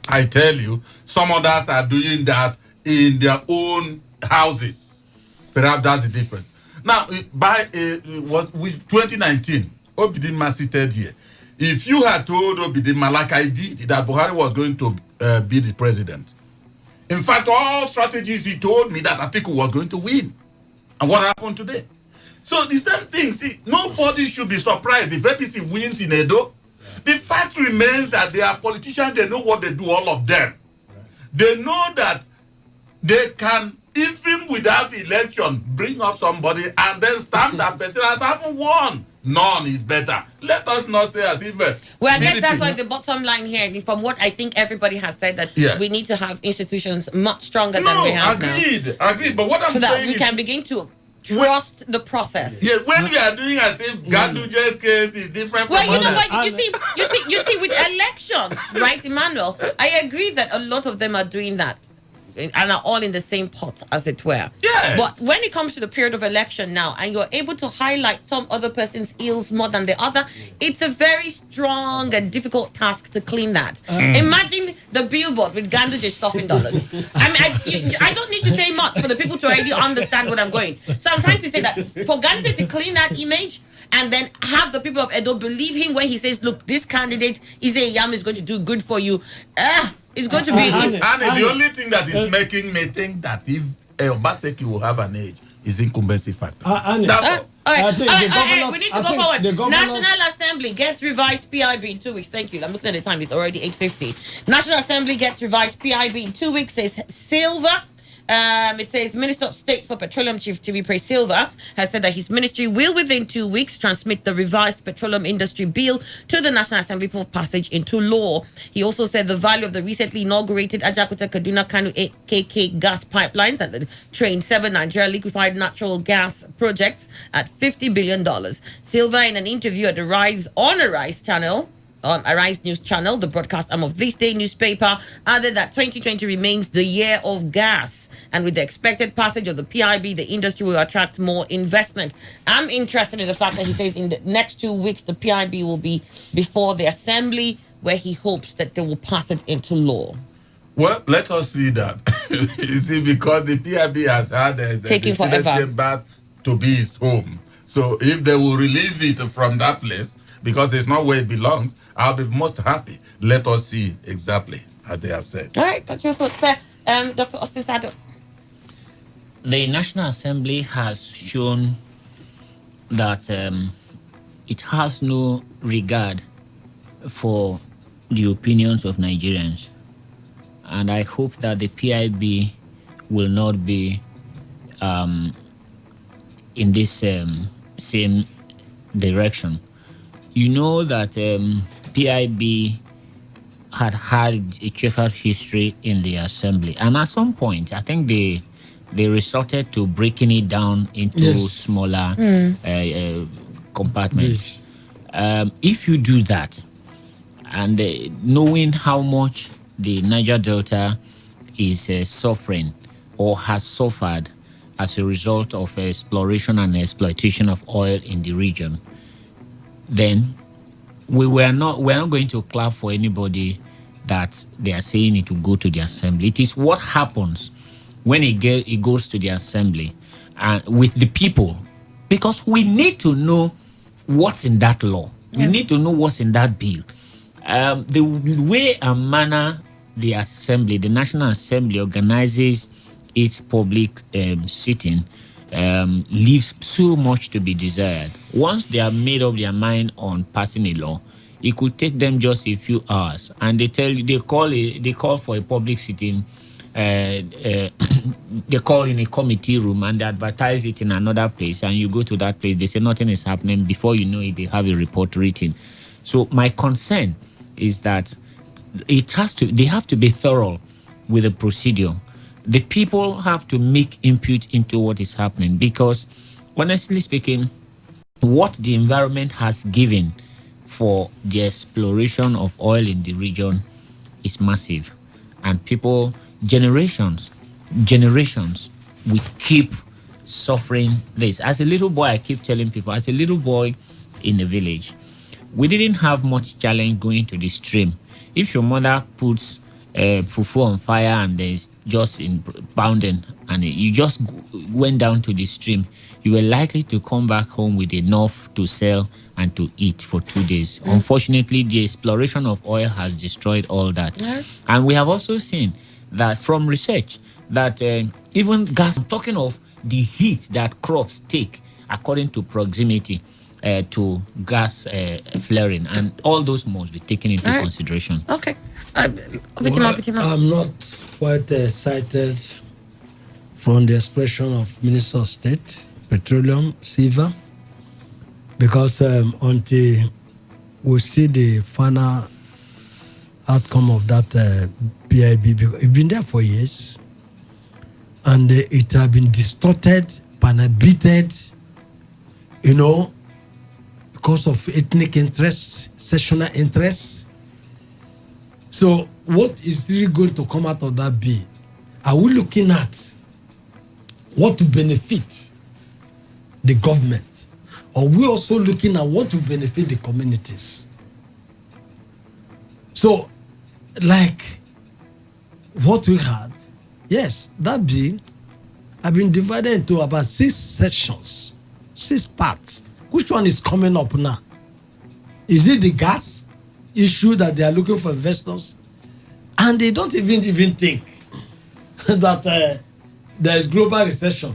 I tell you, some others are doing that in their own houses. Perhaps that's the difference. Now, was with 2019, Obidima seated here. If you had told Obidima, like I did, that Buhari was going to be the president, in fact, all strategies he told me that Atiku was going to win. And what happened today? So the same thing, see, nobody should be surprised if APC wins in Edo. The fact remains that they are politicians, they know what they do, all of them. They know that they can, even without election, bring up somebody and then stamp that person as having won. None is better. Let us not say as if... well, I guess that's like the bottom line here. From what I think everybody has said, that we need to have institutions much stronger than we have agreed. But what I'm saying is... so that we can begin to trust the process. Yeah, when we are doing as if Ganduje's case is different from you know others. what? You see, with elections, right, Emmanuel? I agree that a lot of them are doing that and are all in the same pot, as it were. Yes. But when it comes to the period of election now, and you're able to highlight some other person's ills more than the other, it's a very strong and difficult task to clean that. Imagine the billboard with Ganduje stuffing dollars. I mean, I don't need to say much for the people to already understand what I'm going. So I'm trying to say that for Ganduje to clean that image, and then have the people of Edo believe him when he says, look, this candidate, Ize Yam, is going to do good for you. It's going to be... And the only thing that is making me think that if Obaseki will have an age is incumbency factor. That's all. All right, we need to go forward. National Assembly gets revised PIB in 2 weeks. Thank you. I'm looking at the time. It's already 8:50. National Assembly gets revised PIB in 2 weeks, says Silva. It says Minister of State for Petroleum Chief Tibipre Silva has said that his ministry will within 2 weeks transmit the revised petroleum industry bill to the National Assembly for passage into law. He also said the value of the recently inaugurated Ajakuta Kaduna Kanu KK gas pipelines and the Train 7 Nigeria liquefied natural gas projects at $50 billion. Silva, in an interview at the Arise channel, Arise News Channel, the broadcast arm of This Day newspaper, added that 2020 remains the year of gas. And with the expected passage of the PIB, the industry will attract more investment. I'm interested in the fact that he says in the next 2 weeks, the PIB will be before the assembly, where he hopes that they will pass it into law. Well, let us see that. You see, because the PIB has had taking the Senate chambers to be his home. So if they will release it from that place, because it's not where it belongs, I'll be most happy. Let us see exactly as they have said. All right, got your thoughts there. Dr. Austin Sado. The National Assembly has shown that it has no regard for the opinions of Nigerians. And I hope that the PIB will not be in this same direction. You know that PIB had a checkered history in the assembly, and at some point, I think they resorted to breaking it down into smaller compartments. If you do that, and knowing how much the Niger Delta is suffering or has suffered as a result of exploration and exploitation of oil in the region, then we're not going to clap for anybody that they are saying it will go to the assembly. It is what happens when it goes to the assembly and with the people, because we need to know what's in that law. We need to know what's in that bill. The way and manner the assembly, the National Assembly, organizes its public sitting leaves so much to be desired. Once they have made up their mind on passing a law, it could take them just a few hours, and they call for a public sitting. They call in a committee room and they advertise it in another place, and you go to that place, they say nothing is happening. Before you know it, they have a report written. So my concern is that they have to be thorough with the procedure. The people have to make input into what is happening, because honestly speaking, what the environment has given for the exploration of oil in the region is massive, and people, generations we keep suffering this. As a little boy, I keep telling people, as a little boy in the village, we didn't have much challenge going to the stream. If your mother puts fufu on fire and there's just in pounding, and you just went down to the stream, you were likely to come back home with enough to sell and to eat for 2 days. Unfortunately, the exploration of oil has destroyed all that. And we have also seen that from research that even gas, I'm talking of the heat that crops take according to proximity to gas flaring, and all those must be taken into consideration. Okay. I'm not quite excited from the expression of Minister of State, Petroleum, Silva, because until we see the final outcome of that PIB, because it's been there for years, and it has been distorted, panabited, because of ethnic interests, sectional interests. So what is really going to come out of that bill? Are we looking at what to benefit the government? Or are we also looking at what to benefit the communities? So, like what we had, yes, that bill have been divided into about 6 sections, 6 parts. Which one is coming up now? Is it the gas issue that they are looking for investors? And they don't even think that there is global recession.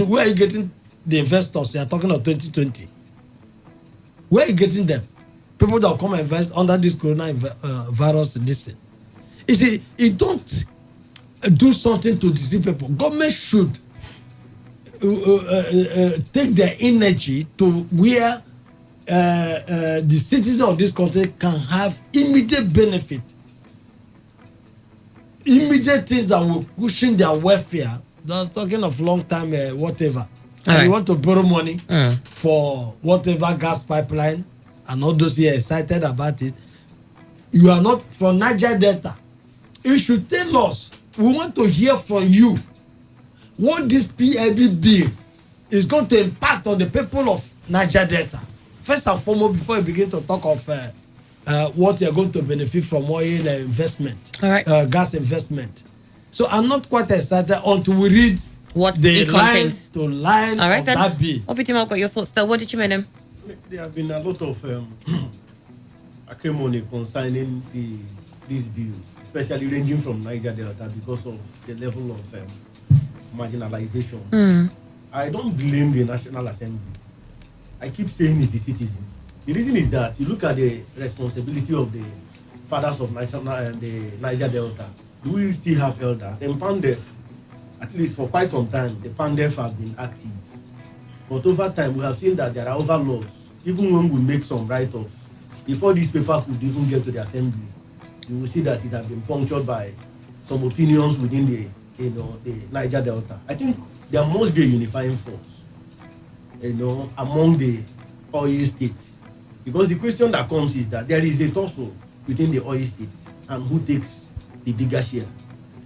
Where are you getting the investors? You are talking of 2020. Where are you getting them? People that will come and invest under this coronavirus. This thing. You see, you don't do something to deceive people. Government should take their energy to where the citizens of this country can have immediate benefit, immediate things that will cushion their welfare. That's talking of long time, whatever. And you want to borrow money for whatever gas pipeline, and all those here excited about it. You are not from Niger Delta. You should tell us. We want to hear from you what this PIB bill is going to impact on the people of Niger Delta. First and foremost, before you begin to talk of what you're going to benefit from oil investment, gas investment. So I'm not quite excited until we read what the it line contains. to line of that bill. Obitima, got your thoughts there. What did you mean them? There have been a lot of acrimony concerning this bill, especially ranging from Niger Delta because of the level of marginalization. I don't blame the National Assembly. I keep saying it's the citizens. The reason is that you look at the responsibility of the fathers of the Niger Delta. Do we still have elders? And PANDEF, at least for quite some time, the PANDEF have been active. But over time, we have seen that there are overlords. Even when we make some write-offs, before this paper could even get to the assembly, you will see that it has been punctured by some opinions within the Niger Delta. I think there must be a unifying force, among the oil states. Because the question that comes is that there is a tussle between the oil states and who takes the bigger share.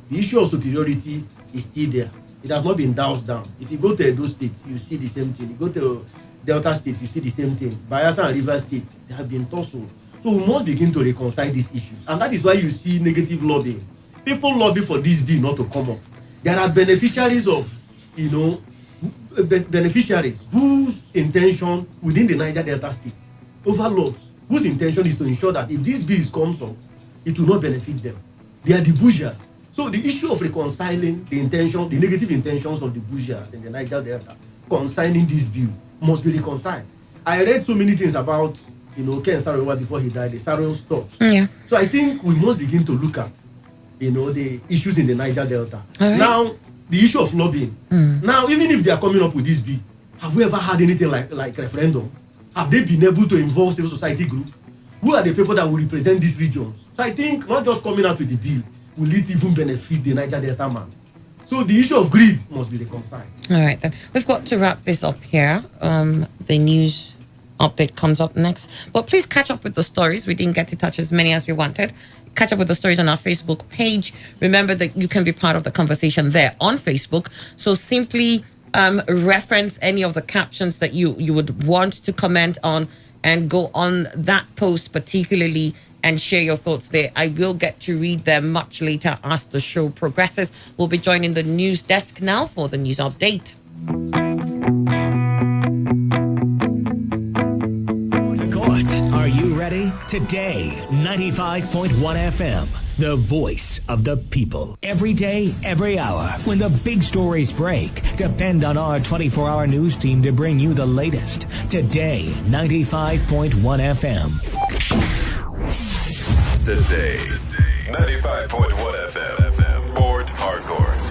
The issue of superiority is still there. It has not been doused down. If you go to Edo State, you see the same thing. You go to Delta State, you see the same thing. Bayelsa and Rivers State, they have been tussle. So we must begin to reconcile these issues. And that is why you see negative lobbying. People lobby for this bill not to come up. There are beneficiaries of, beneficiaries whose intention within the Niger Delta State, overlords, whose intention is to ensure that if this bill comes up, it will not benefit them. They are the bourgeois. So the issue of reconciling the negative intentions of the bourgeois in the Niger Delta concerning this bill must be reconciled. I read so many things about, Ken Sarowa before he died, the Sarowa stops. Yeah. So I think we must begin to look at, the issues in the Niger Delta. Right. Now, the issue of lobbying. Now, even if they are coming up with this bill, have we ever had anything like referendum? Have they been able to involve civil society group? Who are the people that will represent these regions? So I think not just coming out with the bill, will it even benefit the Niger Delta man? So the issue of greed must be reconciled. All right, then. We've got to wrap this up here. The news update comes up next. But please catch up with the stories. We didn't get to touch as many as we wanted. Catch up with the stories on our Facebook page. Remember that you can be part of the conversation there on Facebook. So simply reference any of the captions that you would want to comment on and go on that post particularly and share your thoughts there. I will get to read them much later as the show progresses. We'll be joining the news desk now for the news update. Are you ready? Today, 95.1 FM, the voice of the people. Every day, every hour, when the big stories break, depend on our 24-hour news team to bring you the latest. Today, 95.1 FM. Today, 95.1 FM, Port Harcourt.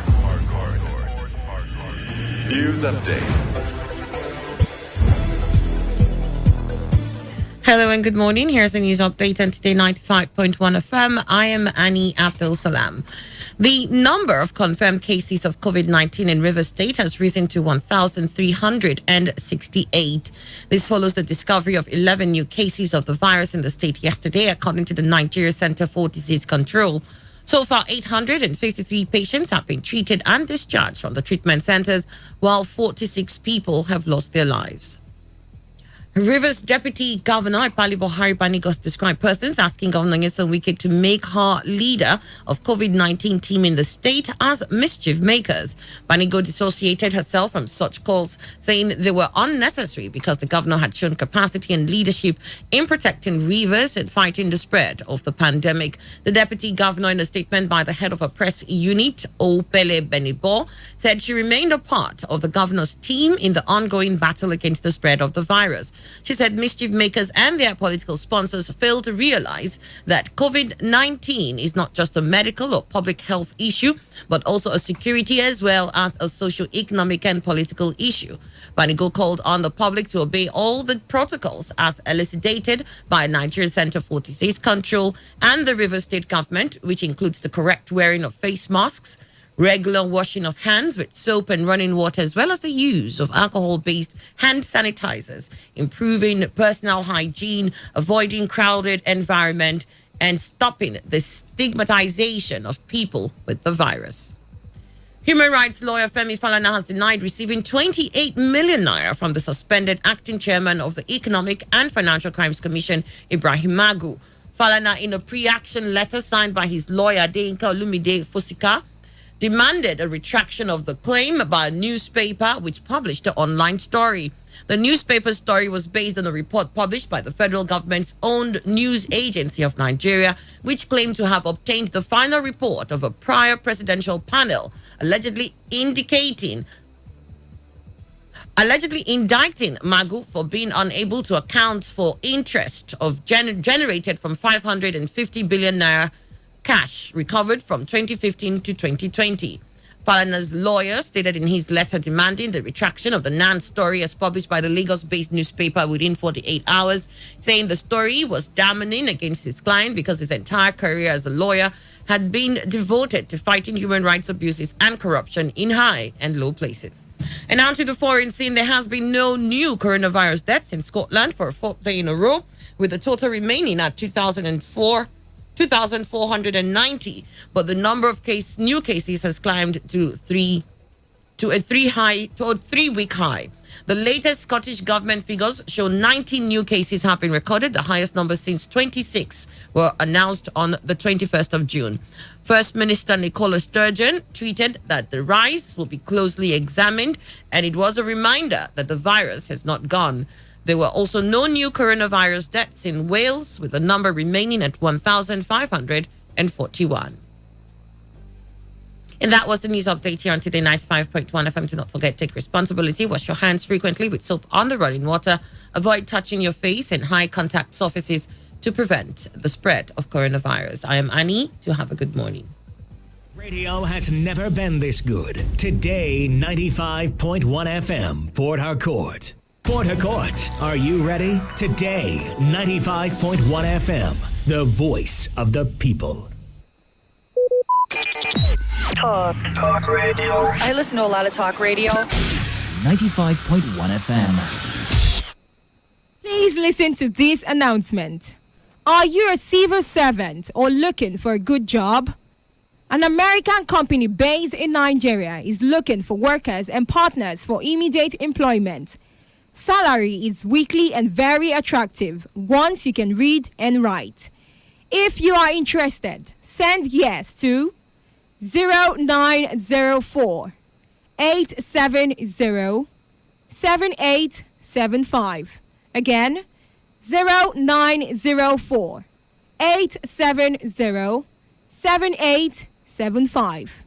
News update. Hello and good morning. Here's a news update on Today 95.1 FM. I am Annie Abdul Salam. The number of confirmed cases of COVID-19 in Rivers State has risen to 1,368. This follows the discovery of 11 new cases of the virus in the state yesterday, according to the Nigeria Center for Disease Control. So far, 853 patients have been treated and discharged from the treatment centers, while 46 people have lost their lives. Rivers Deputy Governor Ipali Buhari Banigos described persons asking Governor Nyesom Wike to make her leader of COVID-19 team in the state as mischief makers. Banigo dissociated herself from such calls, saying they were unnecessary because the governor had shown capacity and leadership in protecting Rivers and fighting the spread of the pandemic. The deputy governor, in a statement by the head of a press unit, Opele Benibo, said she remained a part of the governor's team in the ongoing battle against the spread of the virus. She said mischief makers and their political sponsors fail to realize that COVID-19 is not just a medical or public health issue, but also a security as well as a socio-economic and political issue. Banigo called on the public to obey all the protocols as elucidated by Nigeria Center for Disease Control and the Rivers State government, which includes the correct wearing of face masks, regular washing of hands with soap and running water, as well as the use of alcohol-based hand sanitizers, improving personal hygiene, avoiding crowded environment, and stopping the stigmatization of people with the virus. Human rights lawyer Femi Falana has denied receiving 28 million naira from the suspended acting chairman of the Economic and Financial Crimes Commission, Ibrahim Magu. Falana, in a pre-action letter signed by his lawyer, Deyinka Olumide Fosika, demanded a retraction of the claim by a newspaper which published the online story. The newspaper's story was based on a report published by the federal government's owned news agency of Nigeria, which claimed to have obtained the final report of a prior presidential panel, allegedly indicting indicting Magu for being unable to account for interest of generated from 550 billion naira cash recovered from 2015 to 2020. Falana's lawyer stated in his letter demanding the retraction of the NAN story as published by the Lagos-based newspaper within 48 hours, saying the story was damning against his client because his entire career as a lawyer had been devoted to fighting human rights abuses and corruption in high and low places. And on to the foreign scene, there has been no new coronavirus deaths in Scotland for a fourth day in a row, with the total remaining at 2,490, but the number of new cases has climbed to a three-week high. The latest Scottish government figures show 19 new cases have been recorded, the highest number since 26 were announced on the 21st of June. First Minister Nicola Sturgeon tweeted that the rise will be closely examined, and it was a reminder that the virus has not gone. There were also no new coronavirus deaths in Wales, with the number remaining at 1,541. And that was the news update here on Today 95.1 FM. Do not forget, take responsibility. Wash your hands frequently with soap on the running water. Avoid touching your face and high contact surfaces to prevent the spread of coronavirus. I am Annie. To have a good morning. Radio has never been this good. Today, 95.1 FM, Port Harcourt. Port Harcourt, are you ready? Today, 95.1 FM, the voice of the people. Talk radio. I listen to a lot of talk radio. 95.1 FM. Please listen to this announcement. Are you a civil servant or looking for a good job? An American company based in Nigeria is looking for workers and partners for immediate employment. Salary is weekly and very attractive once you can read and write. If you are interested, send yes to 0904 870 7875. Again, 0904 870 7875.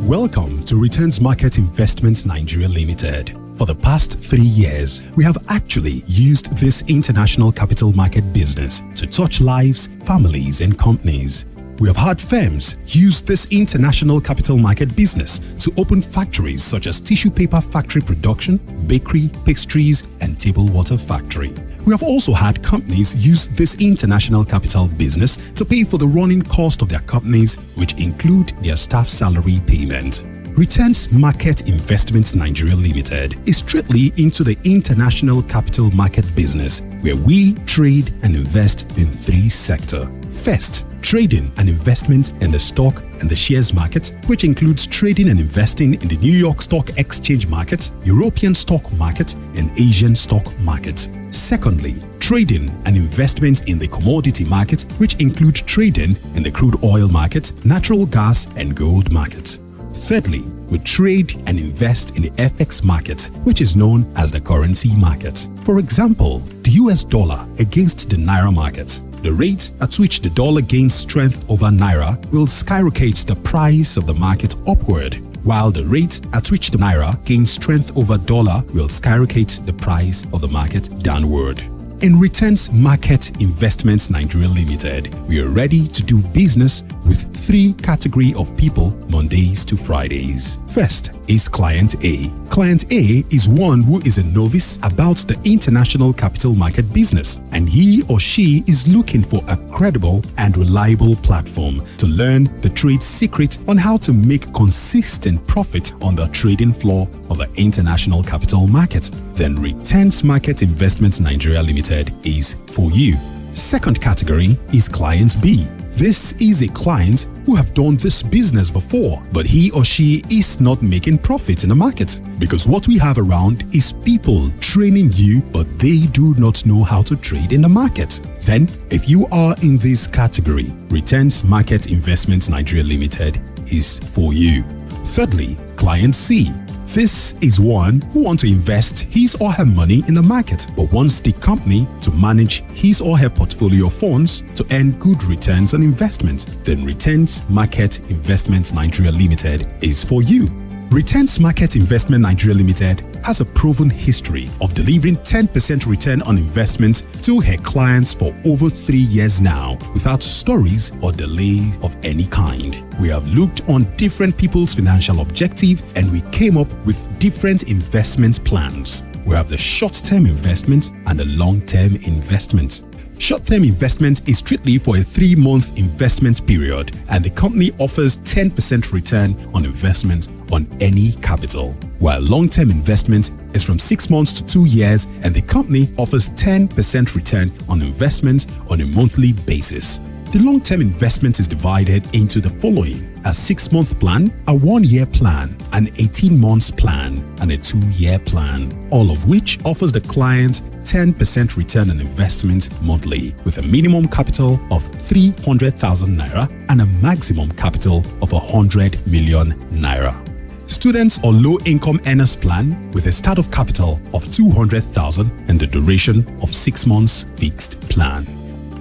Welcome to Returns Market Investments Nigeria Limited. For the past 3 years, we have actually used this international capital market business to touch lives, families, and companies. We have had firms use this international capital market business to open factories such as tissue paper factory production, bakery, pastries, and table water factory. We have also had companies use this international capital business to pay for the running cost of their companies, which include their staff salary payment. Returns Market Investments Nigeria Limited is strictly into the international capital market business, where we trade and invest in 3 sectors. First, trading and investment in the stock and the shares market, which includes trading and investing in the New York Stock Exchange market, European stock market, and Asian stock market. Secondly, trading and investment in the commodity market, which include trading in the crude oil market, natural gas, and gold market. Thirdly, we trade and invest in the FX market, which is known as the currency market. For example, the US dollar against the Naira market. The rate at which the dollar gains strength over Naira will skyrocket the price of the market upward, while the rate at which the Naira gains strength over dollar will skyrocket the price of the market downward. In Returns Market Investments Nigeria Limited, we are ready to do business with 3 categories of people Mondays to Fridays. First is Client A. Client A is one who is a novice about the international capital market business, and he or she is looking for a credible and reliable platform to learn the trade secret on how to make consistent profit on the trading floor of the international capital market. Then Returns Market Investments Nigeria Limited is for you. Second category is Client B. This is a client who have done this business before, but he or she is not making profit in the market, because what we have around is people training you, but they do not know how to trade in the market. Then, if you are in this category, Returns Market Investments Nigeria Limited is for you. Thirdly, Client C. This is one who wants to invest his or her money in the market, but wants the company to manage his or her portfolio funds to earn good returns on investment. Then Returns Market Investments Nigeria Limited is for you. Returns Market Investment Nigeria Limited has a proven history of delivering 10% return on investment to her clients for over 3 years now, without stories or delay of any kind. We have looked on different people's financial objective, and we came up with different investment plans. We have the short-term investment and the long-term investment. Short-term investment is strictly for a 3-month investment period, and the company offers 10% return on investment on any capital, while long-term investment is from 6 months to 2 years, and the company offers 10% return on investment on a monthly basis. The long-term investment is divided into the following: a 6-month plan, a 1-year plan, an 18-month plan, and a 2-year plan, all of which offers the client 10% return on investment monthly, with a minimum capital of 300,000 naira and a maximum capital of 100 million naira. Students or low-income earners plan with a startup capital of 200,000 and the duration of 6 months fixed plan.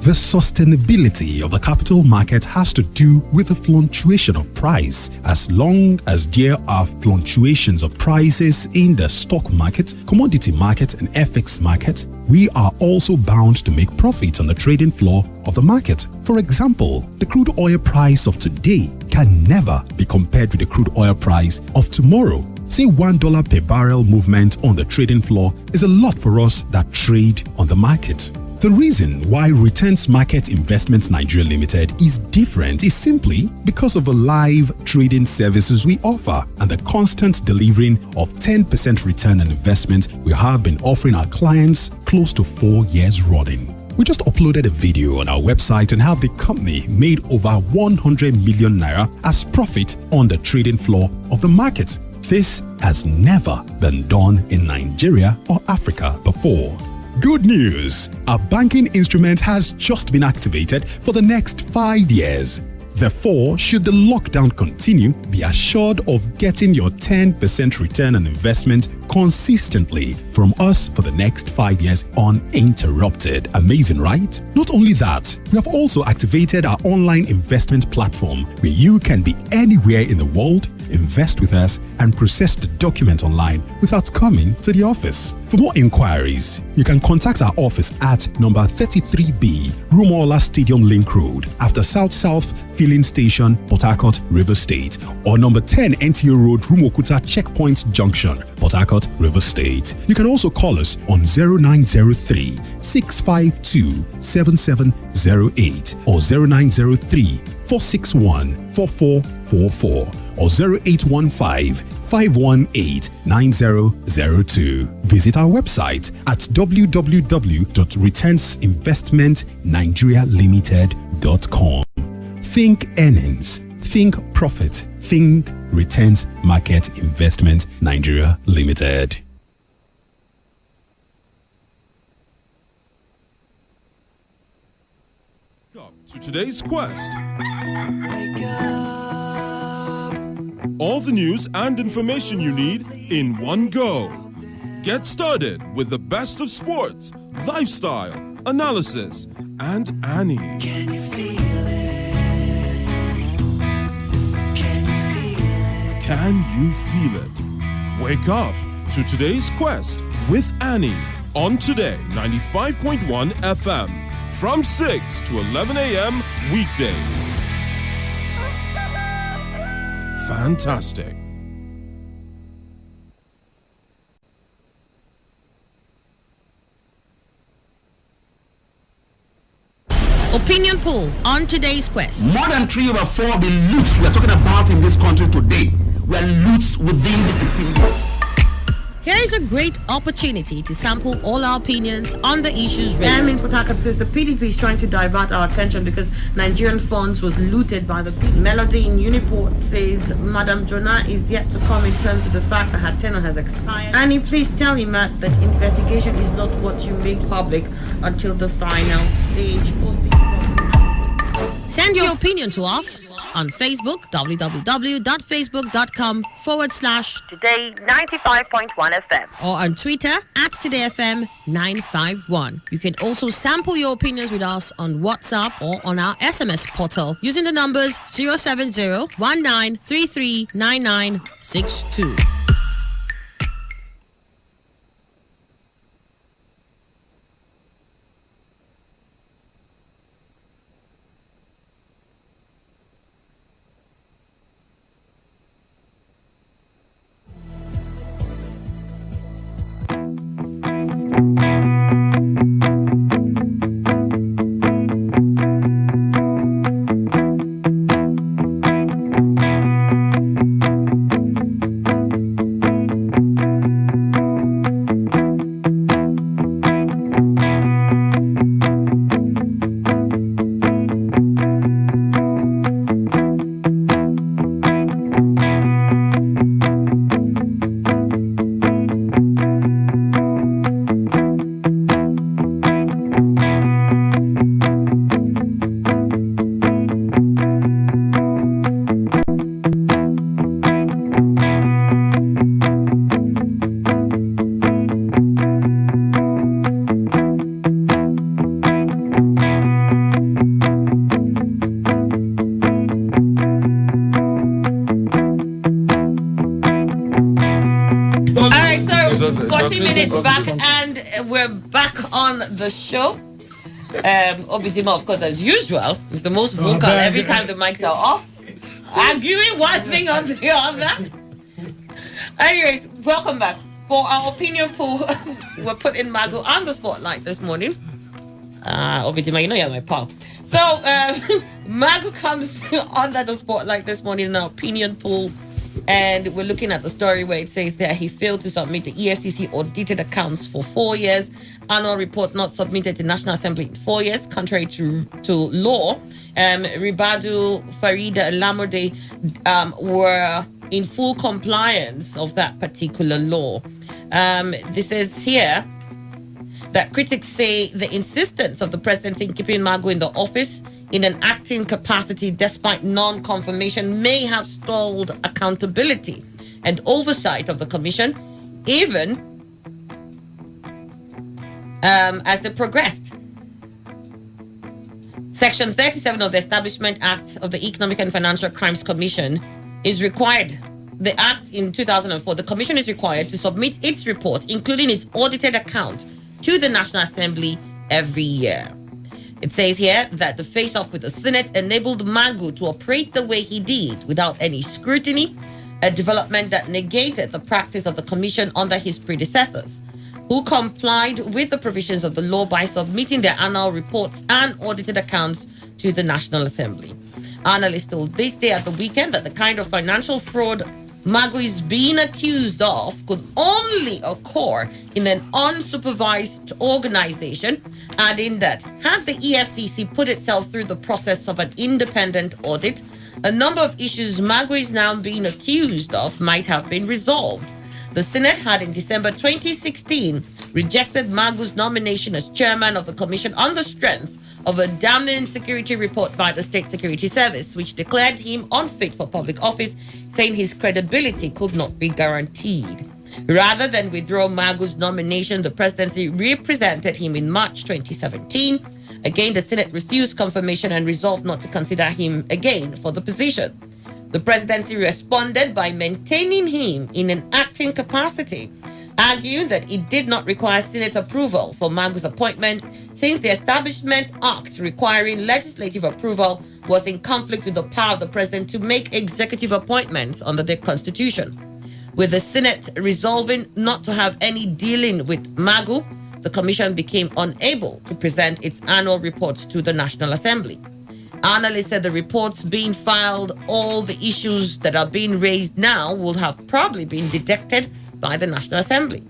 The sustainability of the capital market has to do with the fluctuation of price. As long as there are fluctuations of prices in the stock market, commodity market, and FX market, we are also bound to make profit on the trading floor of the market. For example, the crude oil price of today can never be compared with the crude oil price of tomorrow. Say $1 per barrel movement on the trading floor is a lot for us that trade on the market. The reason why Returns Market Investments Nigeria Limited is different is simply because of the live trading services we offer and the constant delivering of 10% return on investment we have been offering our clients close to 4 years running. We just uploaded a video on our website on how the company made over 100 million naira as profit on the trading floor of the market. This has never been done in Nigeria or Africa before. Good news! Our banking instrument has just been activated for the next 5 years. Therefore, should the lockdown continue, be assured of getting your 10% return on investment consistently from us for the next 5 years uninterrupted. Amazing, right? Not only that, we have also activated our online investment platform where you can be anywhere in the world, invest with us, and process the document online without coming to the office. For more inquiries, you can contact our office at number 33B, Rumola Stadium Link Road, after South South Filling Station, Port Harcourt, River State, or number 10 NTO Road, Rumokuta Checkpoint Junction, Port Harcourt, River State. You can also call us on 0903 652 7708 or 0903 461 4444 or 0815 518 9002. Visit our website at www.returnsinvestmentnigerialimited.com. Think earnings, think profit, think Returns Market Investment Nigeria Limited. To today's quest. All the news and information you need in one go. Get started with the best of sports, lifestyle, analysis, and Annie. Can you feel it? Can you feel it? Can you feel it? Wake up to today's quest with Annie on Today 95.1 FM from 6 to 11 a.m. weekdays. Fantastic. Opinion poll on today's quest. More than 3 over 4 of the loots we're talking about in this country today were loots within the 16 years. Here is a great opportunity to sample all our opinions on the issues raised. In Port Harcourt says the PDP is trying to divert our attention because Nigerian funds was looted by the PDP. Melody in Uniport says Madam Jonah is yet to come in terms of the fact that her tenure has expired. Annie, please tell him that investigation is not what you make public until the final stage. Send your opinion to us on Facebook, www.facebook.com/Today95.1 FM. or on Twitter @TodayFM951. You can also sample your opinions with us on WhatsApp or on our SMS portal using the numbers 070-1933-9962. We're back on the show. Obizima, of course, as usual, is the most vocal every time the mics are off, arguing one thing or the other. Anyways, welcome back. For our opinion poll, we're putting Mago on the spotlight this morning. Obizima, you know you're my pal. So, Mago comes under the spotlight this morning in our opinion poll. And we're looking at the story where it says that he failed to submit the EFCC audited accounts for 4 years. Annual report not submitted to National Assembly in 4 years, contrary to law. Ribadu, Farida, and Lamode were in full compliance of that particular law. This is here. that critics say the insistence of the presidency in keeping Magu in the office in an acting capacity despite non-confirmation may have stalled accountability and oversight of the commission, even as they progressed. Section 37 of the Establishment Act of the Economic and Financial Crimes Commission is required. The Act in 2004, the Commission is required to submit its report, including its audited account, to the National Assembly every year. It says here that the face-off with the Senate enabled Magu to operate the way he did without any scrutiny, a development that negated the practice of the Commission under his predecessors, who complied with the provisions of the law by submitting their annual reports and audited accounts to the National Assembly. Analysts told This Day at the weekend that the kind of financial fraud Magu is being accused of could only occur in an unsupervised organization, adding that had the EFCC put itself through the process of an independent audit, a number of issues Magu is now being accused of might have been resolved. The Senate had in December 2016 rejected Magu's nomination as chairman of the commission on the strength of a damning security report by the State Security Service, which declared him unfit for public office, saying his credibility could not be guaranteed. Rather than withdraw Magu's nomination, the presidency represented him in March 2017. Again, the Senate refused confirmation and resolved not to consider him again for the position. The presidency responded by maintaining him in an acting capacity, arguing that it did not require Senate approval for Magu's appointment since the Establishment Act requiring legislative approval was in conflict with the power of the president to make executive appointments under the Constitution. With the Senate resolving not to have any dealing with Magu, the commission became unable to present its annual reports to the National Assembly. Analysts said the reports being filed, all the issues that are being raised now will have probably been detected by the National Assembly.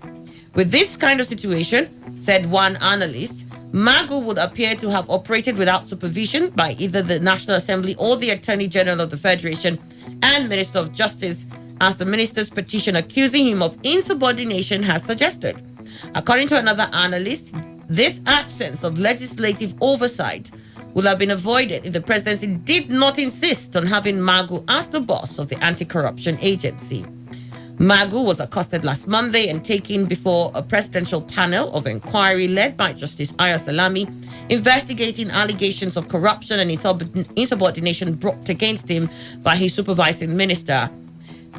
With this kind of situation, said one analyst, Magu would appear to have operated without supervision by either the National Assembly or the Attorney General of the Federation and Minister of Justice, as the minister's petition accusing him of insubordination has suggested. According to another analyst, this absence of legislative oversight would have been avoided if the presidency did not insist on having Magu as the boss of the anti-corruption agency. Magu was accosted last Monday and taken before a presidential panel of inquiry led by Justice Aya Salami, investigating allegations of corruption and insubordination brought against him by his supervising minister.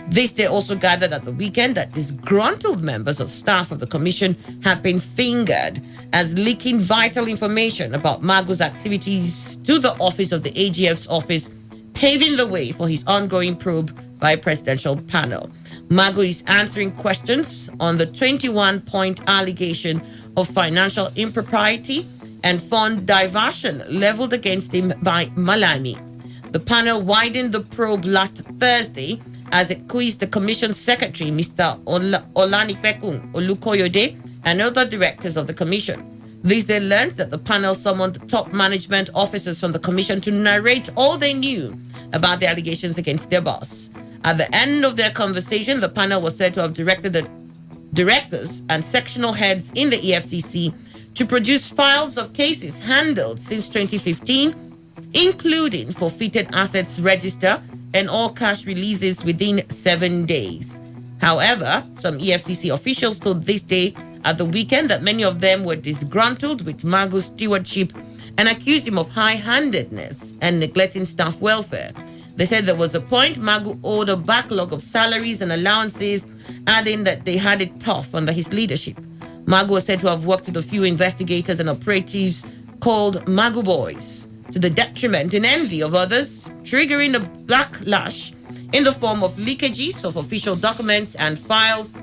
This Day also gathered at the weekend that disgruntled members of staff of the commission had been fingered as leaking vital information about Magu's activities to the office of the AGF's office, paving the way for his ongoing probe by a presidential panel. Magu is answering questions on the 21-point allegation of financial impropriety and fund diversion leveled against him by Malami. The panel widened the probe last Thursday as it quizzed the Commission Secretary, Mr. Olanipekun Olukoyode, and other directors of the Commission. This they learned that the panel summoned top management officers from the Commission to narrate all they knew about the allegations against their boss. At the end of their conversation, the panel was said to have directed the directors and sectional heads in the EFCC to produce files of cases handled since 2015, including forfeited assets register and all cash releases within 7 days. However, some EFCC officials told This Day at the weekend that many of them were disgruntled with Magu's stewardship and accused him of high-handedness and neglecting staff welfare. They said there was a point Magu owed a backlog of salaries and allowances, adding that they had it tough under his leadership. Magu was said to have worked with a few investigators and operatives called Magu Boys, to the detriment and envy of others, triggering a backlash in the form of leakages of official documents and files.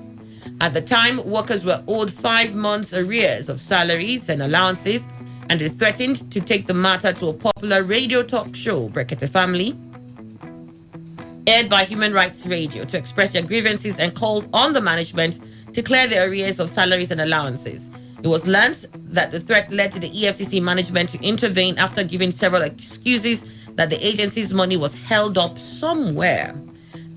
At the time, workers were owed 5 months' arrears of salaries and allowances, and they threatened to take the matter to a popular radio talk show, Brekete Family, aired by Human Rights Radio, to express their grievances and called on the management to clear the arrears of salaries and allowances. It was learned that the threat led to the EFCC management to intervene after giving several excuses that the agency's money was held up somewhere.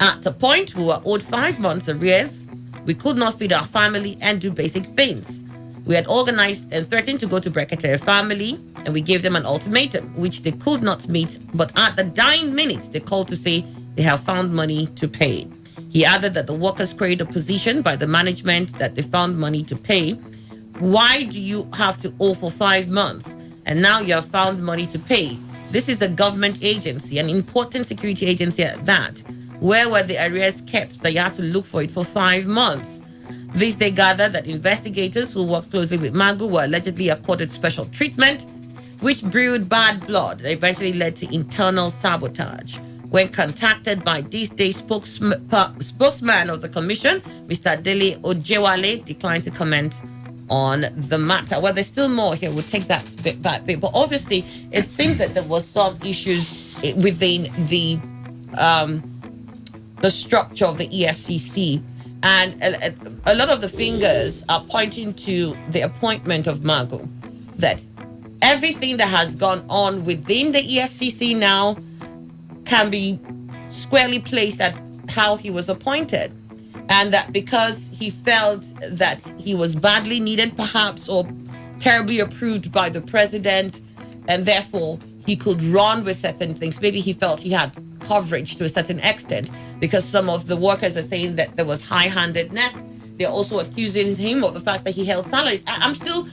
At a point, we were owed 5 months arrears. We could not feed our family and do basic things. We had organized and threatened to go to Brekete family, and we gave them an ultimatum, which they could not meet. But at the dying minute, they called to say they have found money to pay. He added that the workers queried the position by the management that they found money to pay. Why do you have to owe for 5 months? And now you have found money to pay. This is a government agency, an important security agency at that. Where were the arrears kept that you had to look for it for 5 months? This they gathered that investigators who worked closely with Magu were allegedly accorded special treatment, which brewed bad blood that eventually led to internal sabotage. When contacted by this day's spokesman of the commission, Mr. Dele Ojewale declined to comment on the matter. Well, there's still more here. We'll take that bit back. But obviously, it seemed that there was some issues within the structure of the EFCC. And a lot of the fingers are pointing to the appointment of Magu. That everything that has gone on within the EFCC now can be squarely placed at how he was appointed. And that because he felt that he was badly needed, perhaps, or terribly approved by the president, and therefore he could run with certain things. Maybe he felt he had coverage to a certain extent, because some of the workers are saying that there was high-handedness. They're also accusing him of the fact that he held salaries. I'm still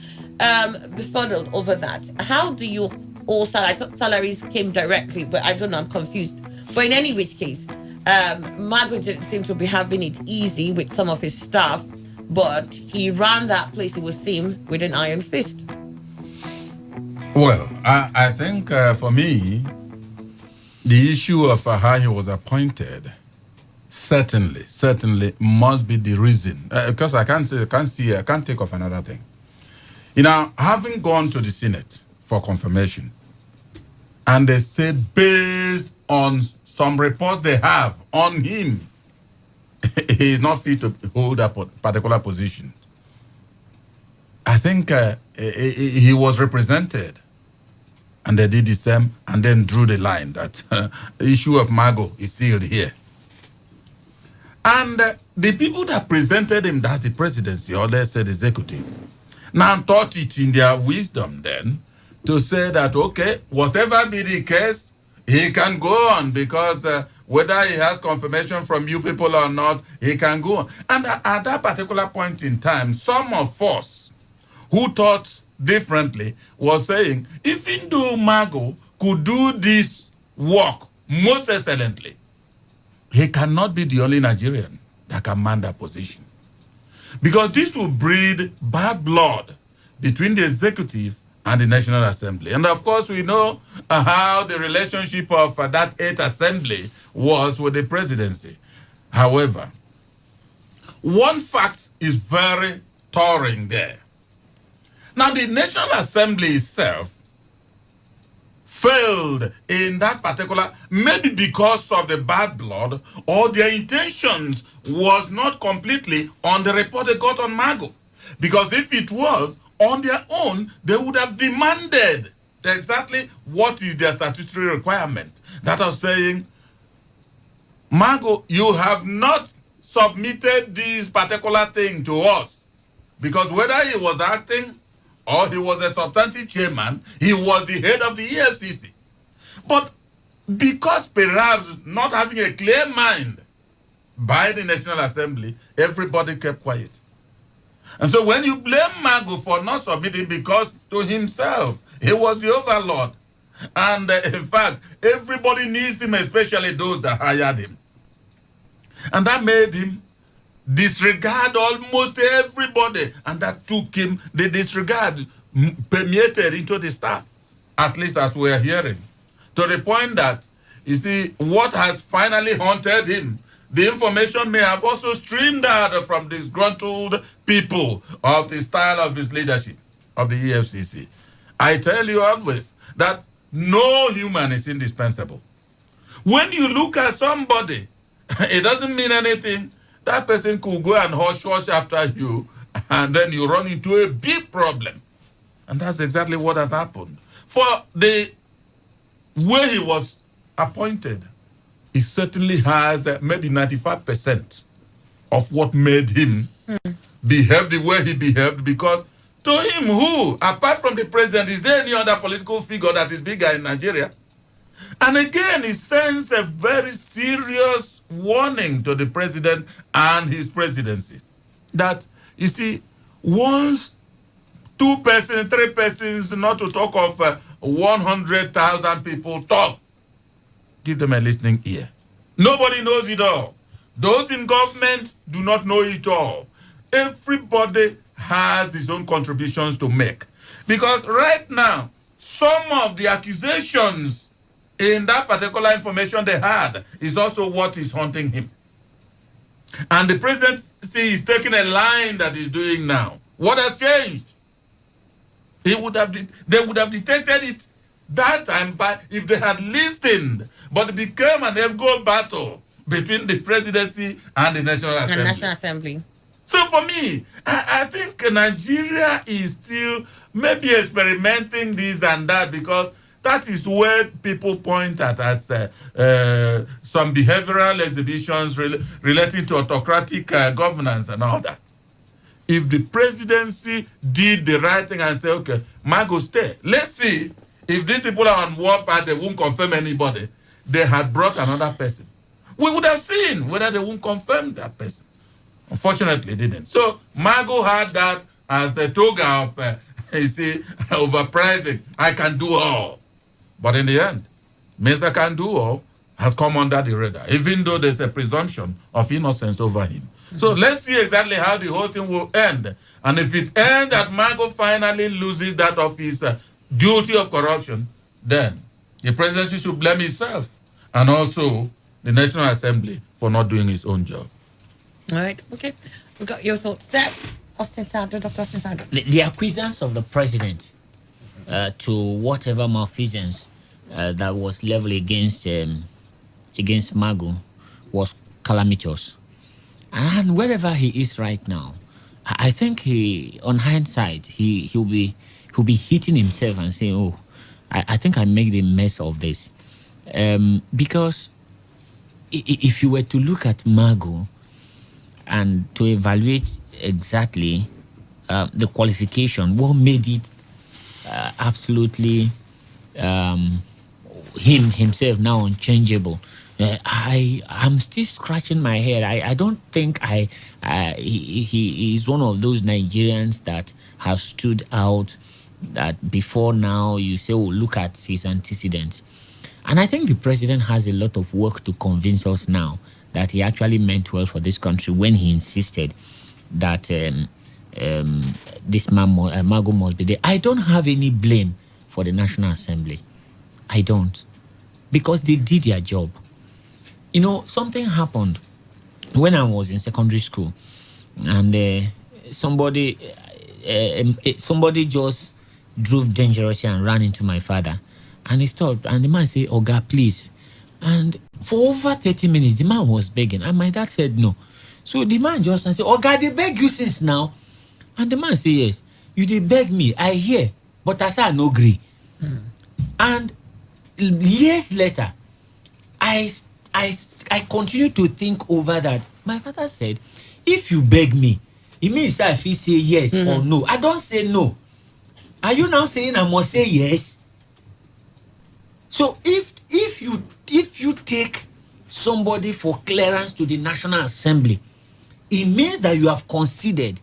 befuddled over that. How do you owe salaries? I thought salaries came directly, but I don't know, I'm confused. But in any which case, Magu didn't seem to be having it easy with some of his staff, but he ran that place, it would seem, with an iron fist. Well, I think for me, the issue of how he was appointed certainly must be the reason. Because I can't take off another thing. You know, having gone to the Senate for confirmation, and they said based on some reports they have on him, he is not fit to hold a particular position. I think he was represented, and they did the same, and then drew the line that the issue of Magu is sealed here. And the people that presented him, that's the presidency, or let's say the executive, now thought it in their wisdom then to say that, okay, whatever be the case, he can go on, because whether he has confirmation from you people or not, he can go on. And at that particular point in time, some of us who thought differently was saying, even though Magu could do this work most excellently, he cannot be the only Nigerian that can man that position. Because this will breed bad blood between the executive and the National Assembly. And of course, we know how the relationship of that 8th Assembly was with the presidency. However, one fact is very towering there. Now, the National Assembly itself failed in that particular, maybe because of the bad blood, or their intentions was not completely on the report they got on Magu. Because if it was on their own, they would have demanded exactly what is their statutory requirement. That of saying, Magu, you have not submitted this particular thing to us. Because whether he was acting or he was a substantive chairman, he was the head of the EFCC. But because perhaps not having a clear mind by the National Assembly, everybody kept quiet. And so when you blame Magu for not submitting, because to himself, he was the overlord. And in fact, everybody needs him, especially those that hired him. And that made him disregard almost everybody, and that took him, the disregard permeated into the staff, at least as we are hearing, to the point that, you see, what has finally haunted him, the information may have also streamed out from disgruntled people of the style of his leadership of the EFCC. I tell you always that no human is indispensable. When you look at somebody, it doesn't mean anything. That person could go and hush after you, and then you run into a big problem. And that's exactly what has happened. For the way he was appointed, he certainly has maybe 95% of what made him behave the way he behaved, because To him, who, apart from the president, is there any other political figure that is bigger in Nigeria? And again, he sends a very serious warning to the president and his presidency. That, you see, once 2 persons, 3 persons, not to talk of 100,000 people talk, give them a listening ear. Nobody knows it all. Those in government do not know it all. Everybody has his own contributions to make. Because right now, some of the accusations in that particular information they had is also what is haunting him. And the presidency is taking a line that he's doing now. What has changed? They would have detected it that time if they had listened. But it became an ego battle between the presidency and the National Assembly. So for me, I think Nigeria is still maybe experimenting this and that, because that is where people point at as some behavioral exhibitions relating to autocratic governance and all that. If the presidency did the right thing and say, okay, Mago, stay. Let's see if these people are on war path, they won't confirm anybody. They had brought another person. We would have seen whether they won't confirm that person. Unfortunately, they didn't. So Mago had that as a toga of, overpricing. I can do all. But in the end, Mesa can do all has come under the radar, even though there's a presumption of innocence over him. So let's see exactly how the whole thing will end. And if it ends that Mago finally loses that of his duty of corruption, then the presidency should blame itself and also the National Assembly for not doing its own job. All right, okay. We got your thoughts there. Dr. Austin Sandra. The acquiescence of the president to whatever malfeasance that was leveled against Mago was calamitous. And wherever he is right now, I think on hindsight, he'll be hitting himself and saying, "Oh, I think I made a mess of this," because if you were to look at Mago and to evaluate exactly the qualification, what made it absolutely himself now unchangeable. I'm still scratching my head. I don't think he is one of those Nigerians that have stood out, that before now you say, oh, look at his antecedents. And I think the president has a lot of work to convince us now that he actually meant well for this country when he insisted that this man, Mago, must be there. I don't have any blame for the National Assembly. I don't. Because they did their job. You know, something happened when I was in secondary school, and somebody just drove dangerously and ran into my father. And he stopped, and the man said, "Oga, please." And for over 30 minutes, the man was begging, and my dad said no. So the man just said, "Oga, they beg you since now?" And the man said, "Yes, you did beg me, I hear, but I said I no agree." And years later, I continue to think over that. My father said, if you beg me, it means that if he say yes or no. I don't say no. Are you now saying I must say yes? So if you take somebody for clearance to the National Assembly, it means that you have conceded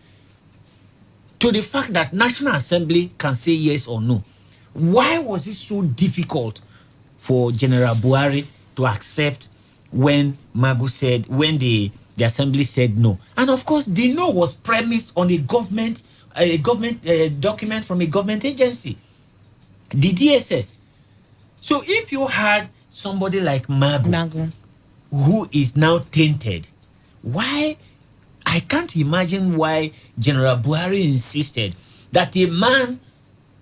to the fact that National Assembly can say yes or no. Why was it so difficult for General Buhari to accept when Mago said, when the assembly said no? And of course, the no was premised on a government document from a government agency, the DSS. So if you had somebody like Mago, who is now tainted, why? I can't imagine why General Buhari insisted that a man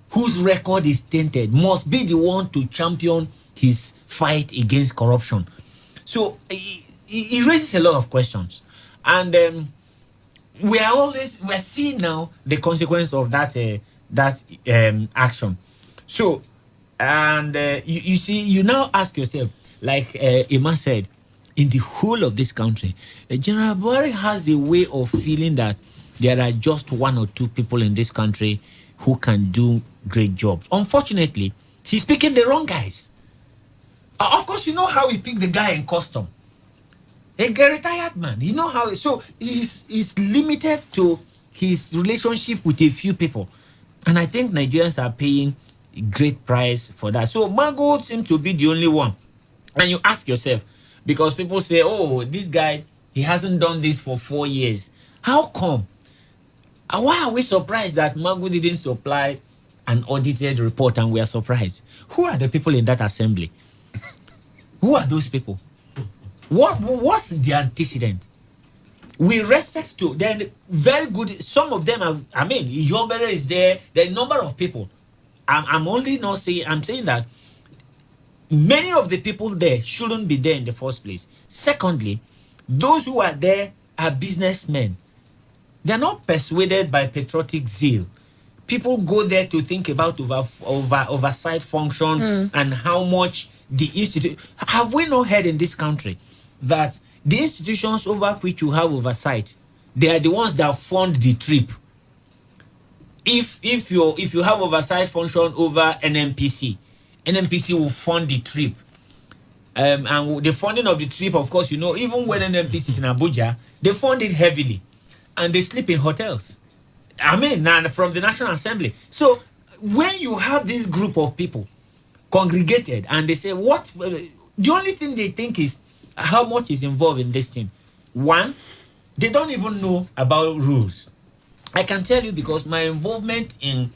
whose record is tainted must be the one to champion his fight against corruption. So he raises a lot of questions, and we're seeing now the consequence of that action. So, and you see, you now ask yourself, like Emma said, in the whole of this country, General Buhari has a way of feeling that there are just one or two people in this country who can do great jobs. Unfortunately, he's picking the wrong guys. Of course, you know how he picked the guy in custom. A retired man. You know how. So he's limited to his relationship with a few people. And I think Nigerians are paying a great price for that. So Mago seems to be the only one. And you ask yourself, because people say, oh, this guy, he hasn't done this for 4 years. How come? Why are we surprised that Mago didn't supply an audited report and we are surprised? Who are the people in that assembly? Who are those people? What's the antecedent? We respect to, then very good, some of them have, I mean, Yobere is there, the number of people. I'm only not saying, I'm saying that many of the people there shouldn't be there in the first place. Secondly, those who are there are businessmen. They're not persuaded by patriotic zeal. People go there to think about oversight function and how much the institute. Have we not heard in this country that the institutions over which you have oversight, they are the ones that fund the trip? If you have oversight function over NMPC will fund the trip. And the funding of the trip, of course, you know, even when NMPC is in Abuja, they fund it heavily, and they sleep in hotels. I mean, and from the National Assembly. So when you have this group of people congregated and they say, what? The only thing they think is how much is involved in this thing. One, they don't even know about rules. I can tell you because my involvement in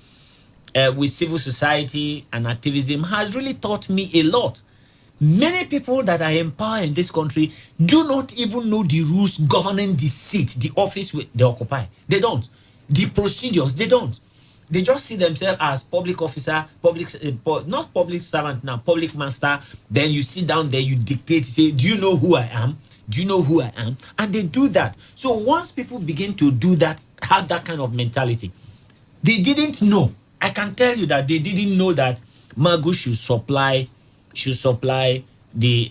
with civil society and activism has really taught me a lot. Many people that I empower in this country do not even know the rules governing the seat, the office they occupy. They don't. The procedures, they don't. They just see themselves as public officer, not public servant now, public master. Then you sit down there, you dictate, say, do you know who I am? Do you know who I am? And they do that. So once people begin to do that, have that kind of mentality, they didn't know. I can tell you that they didn't know that Magu should supply the